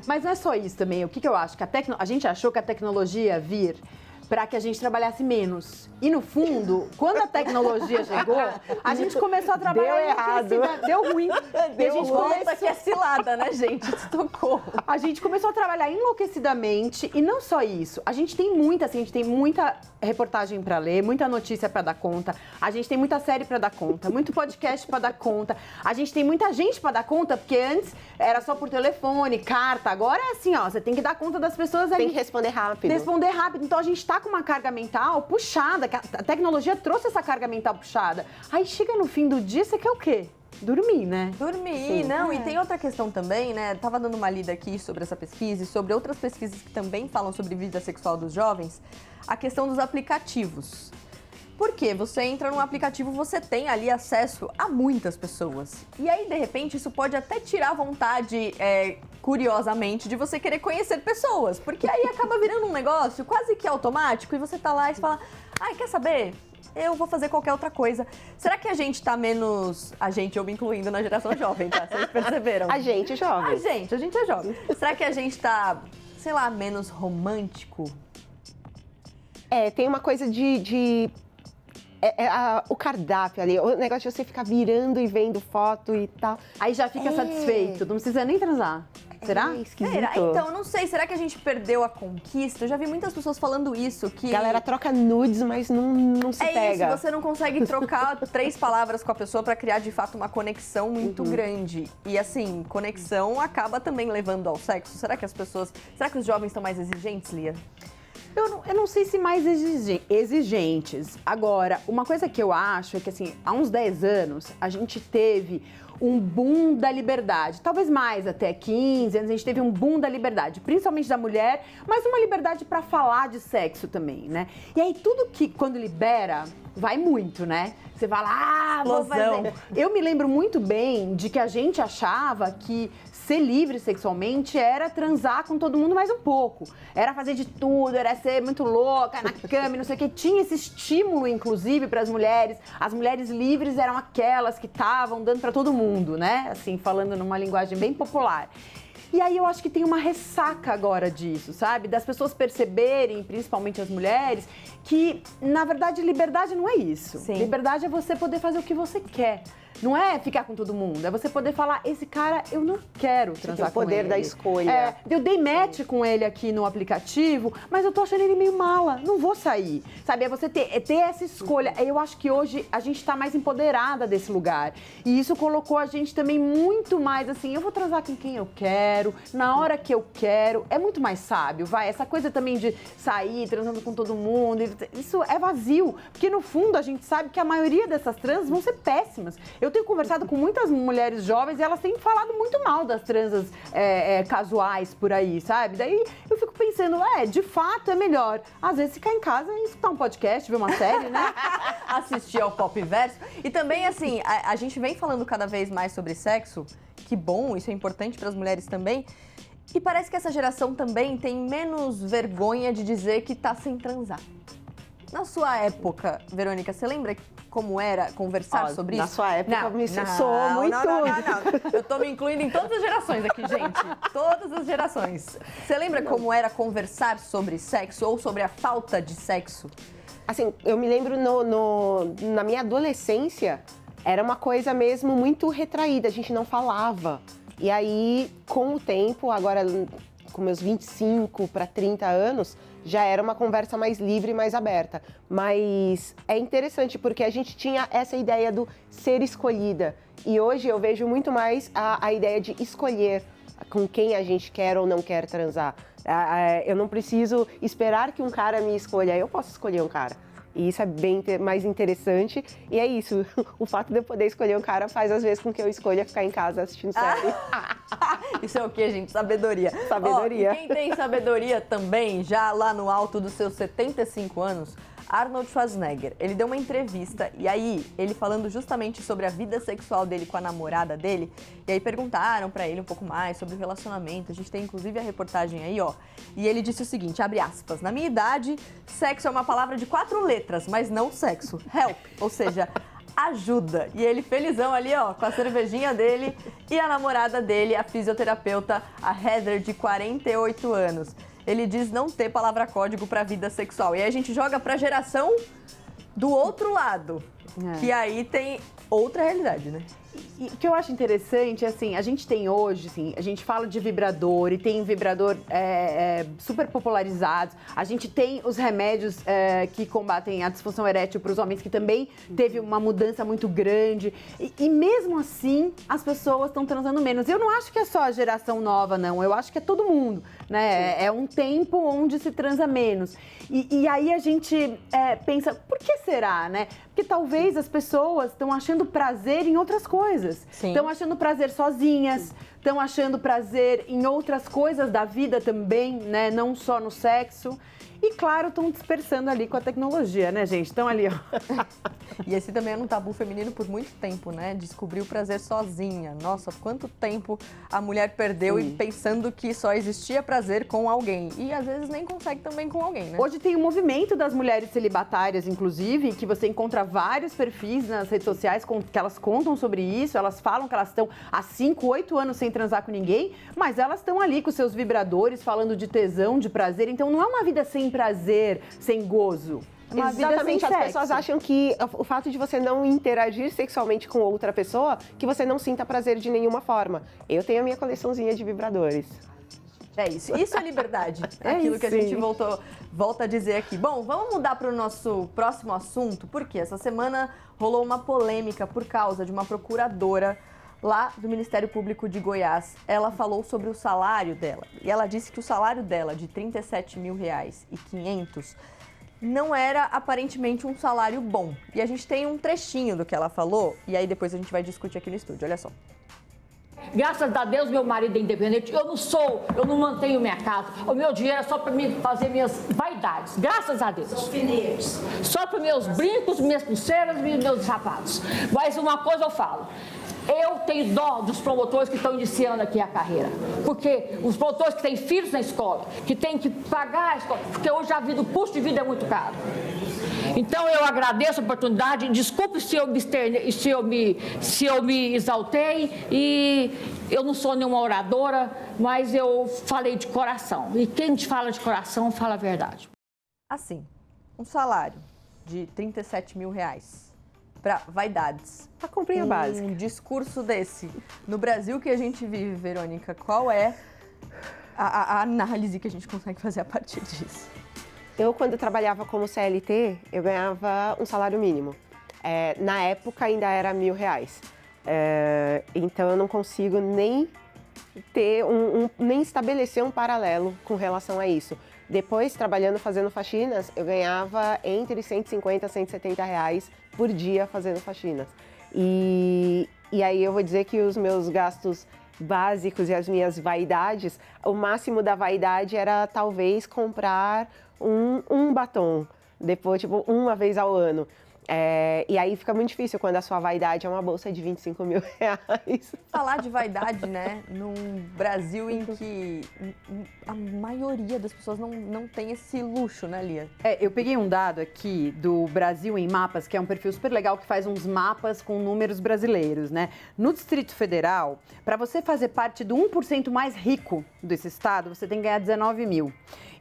[SPEAKER 9] Mas não é só isso também. O que eu acho? Que a gente achou que a tecnologia ia vir para que a gente trabalhasse menos. E no fundo, quando a tecnologia chegou, a gente começou a trabalhar
[SPEAKER 11] Deu errado.
[SPEAKER 9] Deu ruim.
[SPEAKER 2] E a gente volta que é cilada, né, gente? Socorro.
[SPEAKER 9] A gente começou a trabalhar enlouquecidamente e não só isso. A gente tem muita reportagem para ler, muita notícia para dar conta. A gente tem muita série para dar conta, muito podcast para dar conta. A gente tem muita gente para dar conta, porque antes era só por telefone, carta. Agora é assim, ó, você tem que dar conta das pessoas ali.
[SPEAKER 11] Tem que responder rápido.
[SPEAKER 9] Responder rápido. Então a gente tá com uma carga mental puxada, que a tecnologia trouxe essa carga mental puxada. Aí chega no fim do dia, você quer o quê? Dormir, né?
[SPEAKER 2] Dormir, não. E tem outra questão também, né? Tava dando uma lida aqui sobre essa pesquisa e sobre outras pesquisas que também falam sobre vida sexual dos jovens, a questão dos aplicativos. Porque você entra num aplicativo, você tem ali acesso a muitas pessoas. E aí, de repente, isso pode até tirar a vontade, curiosamente, de você querer conhecer pessoas. Porque aí acaba virando um negócio quase que automático e você tá lá e você fala: ai, quer saber? Eu vou fazer qualquer outra coisa. Será que a gente tá menos... A gente, eu me incluindo na geração jovem, tá? Vocês perceberam?
[SPEAKER 11] A gente jovem.
[SPEAKER 2] A gente é jovem. Será que a gente tá, sei lá, menos romântico?
[SPEAKER 11] Tem uma coisa o cardápio ali, o negócio de você ficar virando e vendo foto e tal.
[SPEAKER 9] Aí já fica satisfeito, não precisa nem transar. Será?
[SPEAKER 11] Esquisito.
[SPEAKER 2] Então, não sei, será que a gente perdeu a conquista? Eu já vi muitas pessoas falando isso, que...
[SPEAKER 11] Galera troca nudes, mas não se pega.
[SPEAKER 2] Isso, você não consegue trocar 3 palavras com a pessoa pra criar, de fato, uma conexão muito grande. E, assim, conexão acaba também levando ao sexo. Será que os jovens estão mais exigentes, Lia?
[SPEAKER 9] Eu não sei se mais exigentes. Agora, uma coisa que eu acho é que, assim, há uns 10 anos, a gente teve um boom da liberdade. Talvez mais, até 15 anos, a gente teve um boom da liberdade, principalmente da mulher, mas uma liberdade para falar de sexo também, né? E aí, tudo que, quando libera, vai muito, né? Você fala, vou fazer. Eu me lembro muito bem de que a gente achava que ser livre sexualmente era transar com todo mundo mais um pouco. Era fazer de tudo, era ser muito louca na cama, não sei o que. Tinha esse estímulo, inclusive, para as mulheres. As mulheres livres eram aquelas que estavam dando para todo mundo, né? Assim, falando numa linguagem bem popular. E aí eu acho que tem uma ressaca agora disso, sabe? Das pessoas perceberem, principalmente as mulheres, que, na verdade, liberdade não é isso.
[SPEAKER 2] Sim.
[SPEAKER 9] Liberdade é você poder fazer o que você quer. Não é ficar com todo mundo, é você poder falar, esse cara eu não quero transar com ele.
[SPEAKER 11] O poder da escolha.
[SPEAKER 9] Eu dei match com ele aqui no aplicativo, mas eu tô achando ele meio mala, não vou sair. Sabe, é você ter essa escolha. Eu acho que hoje a gente tá mais empoderada desse lugar. E isso colocou a gente também muito mais assim, eu vou transar com quem eu quero, na hora que eu quero. É muito mais sábio, vai. Essa coisa também de sair transando com todo mundo, isso é vazio. Porque no fundo a gente sabe que a maioria dessas trans vão ser péssimas. Eu tenho conversado com muitas mulheres jovens e elas têm falado muito mal das transas casuais por aí, sabe? Daí eu fico pensando, de fato é melhor. Às vezes ficar em casa e escutar um podcast, ver uma série, né?
[SPEAKER 2] Assistir ao Pop Verso. E também, assim, a gente vem falando cada vez mais sobre sexo. Que bom, isso é importante para as mulheres também. E parece que essa geração também tem menos vergonha de dizer que tá sem transar. Na sua época, Verônica, você lembra como era conversar sobre isso?
[SPEAKER 11] Na sua época,
[SPEAKER 2] sou muito. Não. Eu tô me incluindo em todas as gerações aqui, gente. Todas as gerações. Você lembra como era conversar sobre sexo ou sobre a falta de sexo?
[SPEAKER 11] Assim, eu me lembro na minha adolescência, era uma coisa mesmo muito retraída, a gente não falava. E aí, com o tempo, agora com meus 25 para 30 anos, já era uma conversa mais livre, mais aberta. Mas é interessante porque a gente tinha essa ideia do ser escolhida. E hoje eu vejo muito mais a ideia de escolher com quem a gente quer ou não quer transar. Eu não preciso esperar que um cara me escolha, eu posso escolher um cara. E isso é bem mais interessante. E é isso, o fato de eu poder escolher um cara faz às vezes com que eu escolha ficar em casa assistindo série.
[SPEAKER 2] Isso é o quê, gente? Sabedoria.
[SPEAKER 11] Sabedoria.
[SPEAKER 2] E quem tem sabedoria também, já lá no alto dos seus 75 anos, Arnold Schwarzenegger. Ele deu uma entrevista e aí ele falando justamente sobre a vida sexual dele com a namorada dele. E aí perguntaram pra ele um pouco mais sobre o relacionamento. A gente tem inclusive a reportagem aí, ó. E ele disse o seguinte, abre aspas, na minha idade, sexo é uma palavra de 4 letras, mas não sexo. Help, ou seja, ajuda. E ele felizão ali, ó, com a cervejinha dele e a namorada dele, a fisioterapeuta, a Heather, de 48 anos. Ele diz não ter palavra-código para vida sexual. E aí a gente joga para a geração do outro lado, que aí tem outra realidade, né?
[SPEAKER 9] E o que eu acho interessante, assim, a gente tem hoje, assim, a gente fala de vibrador e tem vibrador super popularizados. A gente tem os remédios que combatem a disfunção erétil para os homens, que também teve uma mudança muito grande. E mesmo assim, as pessoas estão transando menos. Eu não acho que é só a geração nova, não. Eu acho que é todo mundo, né? É um tempo onde se transa menos. E aí a gente pensa, por que será, né? Porque talvez as pessoas estão achando prazer em outras coisas. Estão achando prazer sozinhas, estão achando prazer em outras coisas da vida também, né? Não só no sexo. E, claro, estão dispersando ali com a tecnologia, né, gente? Estão ali, ó.
[SPEAKER 2] E esse também era um tabu feminino por muito tempo, né? Descobrir o prazer sozinha. Nossa, quanto tempo a mulher perdeu e pensando que só existia prazer com alguém. E, às vezes, nem consegue também com alguém, né?
[SPEAKER 9] Hoje tem um movimento das mulheres celibatárias, inclusive, que você encontra vários perfis nas redes sociais que elas contam sobre isso. Elas falam que elas estão há 5, 8 anos sem transar com ninguém, mas elas estão ali com seus vibradores, falando de tesão, de prazer. Então, não é uma vida sem prazer, sem gozo. Uma
[SPEAKER 11] Exatamente,
[SPEAKER 9] vida sem
[SPEAKER 11] as
[SPEAKER 9] sexo.
[SPEAKER 11] pessoas acham que o fato de você não interagir sexualmente com outra pessoa, que você não sinta prazer de nenhuma forma. Eu tenho a minha coleçãozinha de vibradores.
[SPEAKER 2] É isso. Isso é liberdade. Aquilo que a gente volta a dizer aqui. Bom, vamos mudar para o nosso próximo assunto, porque essa semana rolou uma polêmica por causa de uma procuradora lá do Ministério Público de Goiás. Ela falou sobre o salário dela. E ela disse que o salário dela, de R$ 37.500, não era aparentemente um salário bom. E a gente tem um trechinho do que ela falou, e aí depois a gente vai discutir aqui no estúdio. Olha só.
[SPEAKER 12] Graças a Deus, meu marido é independente. Eu não mantenho minha casa. O meu dinheiro é só para mim fazer minhas vaidades. Graças a Deus. Só para meus brincos, minhas pulseiras e meus sapatos. Mas uma coisa eu falo. Eu tenho dó dos promotores que estão iniciando aqui a carreira. Porque os promotores que têm filhos na escola, que têm que pagar a escola, porque hoje o custo de vida é muito caro. Então eu agradeço a oportunidade, desculpe se eu me exaltei e eu não sou nenhuma oradora, mas eu falei de coração. E quem te fala de coração, fala a verdade.
[SPEAKER 2] Assim, um salário de R$37 mil para vaidades.
[SPEAKER 11] A comprinha básica.
[SPEAKER 2] Um discurso desse. No Brasil que a gente vive, Verônica, qual é a análise que a gente consegue fazer a partir disso?
[SPEAKER 11] Eu, quando trabalhava como CLT, eu ganhava um salário mínimo. Na época, ainda era R$1.000. Então, eu não consigo nem ter nem estabelecer um paralelo com relação a isso. Depois, trabalhando, fazendo faxinas, eu ganhava entre R$150 e R$170 por dia fazendo faxinas. E aí eu vou dizer que os meus gastos básicos e as minhas vaidades, o máximo da vaidade era talvez comprar um batom, depois, tipo, uma vez ao ano. E aí fica muito difícil quando a sua vaidade é uma bolsa de R$25 mil.
[SPEAKER 2] Falar de vaidade, né, num Brasil em que a maioria das pessoas não tem esse luxo, né, Lia?
[SPEAKER 9] Eu peguei um dado aqui do Brasil em Mapas, que é um perfil super legal que faz uns mapas com números brasileiros, né? No Distrito Federal, para você fazer parte do 1% mais rico desse estado, você tem que ganhar 19 mil.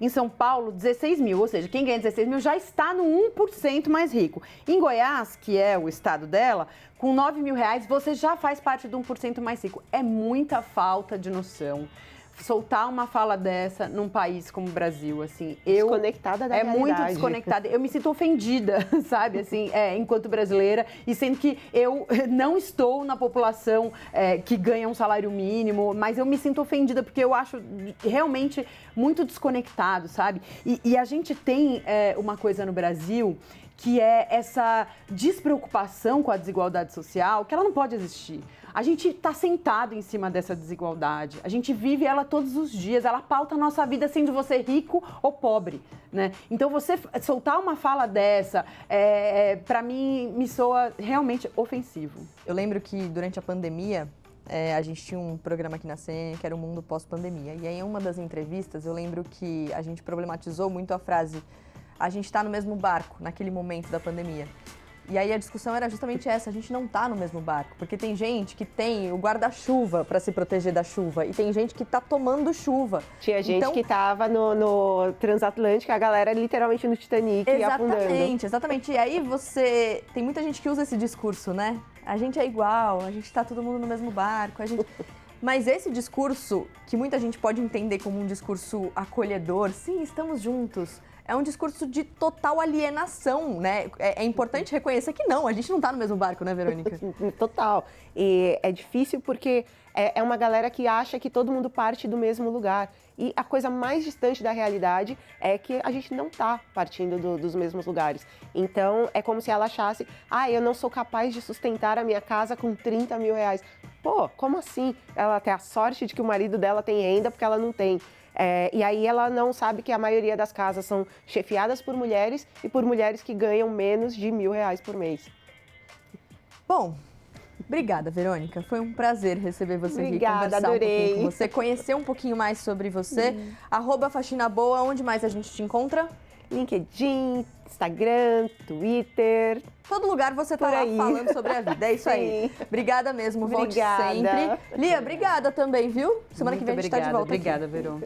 [SPEAKER 9] Em São Paulo, 16 mil, ou seja, quem ganha 16 mil já está no 1% mais rico. Em Goiás, que é o estado dela, com R$9 mil, você já faz parte do 1% mais rico. É muita falta de noção. Soltar uma fala dessa num país como o Brasil, assim,
[SPEAKER 11] desconectada da realidade.
[SPEAKER 9] Muito desconectada. Eu me sinto ofendida, sabe, assim, enquanto brasileira, e sendo que eu não estou na população que ganha um salário mínimo, mas eu me sinto ofendida porque eu acho realmente muito desconectado, sabe? E a gente tem uma coisa no Brasil que é essa despreocupação com a desigualdade social, que ela não pode existir. A gente está sentado em cima dessa desigualdade, a gente vive ela todos os dias, ela pauta a nossa vida sendo você rico ou pobre, né? Então você soltar uma fala dessa, para mim, me soa realmente ofensivo.
[SPEAKER 2] Eu lembro que durante a pandemia, a gente tinha um programa aqui na CNN que era o Mundo Pós-Pandemia. E aí, em uma das entrevistas, eu lembro que a gente problematizou muito a frase "a gente está no mesmo barco" naquele momento da pandemia. E aí a discussão era justamente essa, a gente não tá no mesmo barco, porque tem gente que tem o guarda-chuva para se proteger da chuva e tem gente que tá tomando chuva.
[SPEAKER 11] Tinha gente que tava no transatlântico, a galera literalmente no Titanic afundando.
[SPEAKER 2] Exatamente. E aí tem muita gente que usa esse discurso, né? A gente é igual, a gente tá todo mundo no mesmo barco, Mas esse discurso, que muita gente pode entender como um discurso acolhedor, sim, estamos juntos, é um discurso de total alienação, né? É importante reconhecer que não, a gente não tá no mesmo barco, né, Verônica?
[SPEAKER 11] Total. E é difícil porque é uma galera que acha que todo mundo parte do mesmo lugar. E a coisa mais distante da realidade é que a gente não tá partindo dos mesmos lugares. Então, é como se ela achasse, eu não sou capaz de sustentar a minha casa com R$30 mil. Pô, como assim? Ela tem a sorte de que o marido dela tem renda porque ela não tem. E aí ela não sabe que a maioria das casas são chefiadas por mulheres e por mulheres que ganham menos de R$1.000 por mês.
[SPEAKER 2] Bom, obrigada, Verônica. Foi um prazer receber você aqui, conversar
[SPEAKER 11] adorei.
[SPEAKER 2] um pouquinho com você, conhecer um pouquinho mais sobre você. @faxinaboa, onde mais a gente te encontra?
[SPEAKER 11] LinkedIn, Instagram, Twitter.
[SPEAKER 2] Todo lugar você tá lá falando sobre a vida. É isso aí. Obrigada mesmo, volte sempre. Lia, obrigada também, viu? Semana que vem a gente tá de volta.
[SPEAKER 9] Obrigada, Verô.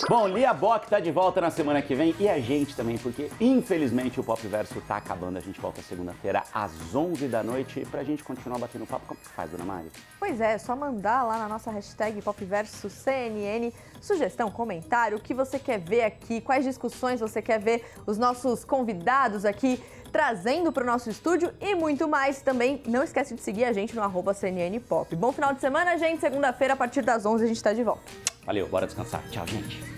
[SPEAKER 1] Bom, Lia Bock tá de volta na semana que vem e a gente também, porque infelizmente o Pop Verso tá acabando. A gente volta segunda-feira às 11 da noite pra gente continuar batendo papo. Como que faz, dona Mari?
[SPEAKER 2] Pois é só mandar lá na nossa hashtag PopVersoCNN sugestão, comentário, o que você quer ver aqui, quais discussões você quer ver os nossos convidados aqui trazendo para o nosso estúdio e muito mais também. Não esquece de seguir a gente no @CNNPop. Bom final de semana, gente. Segunda-feira, a partir das 11, a gente está de volta.
[SPEAKER 1] Valeu, bora descansar. Tchau, gente.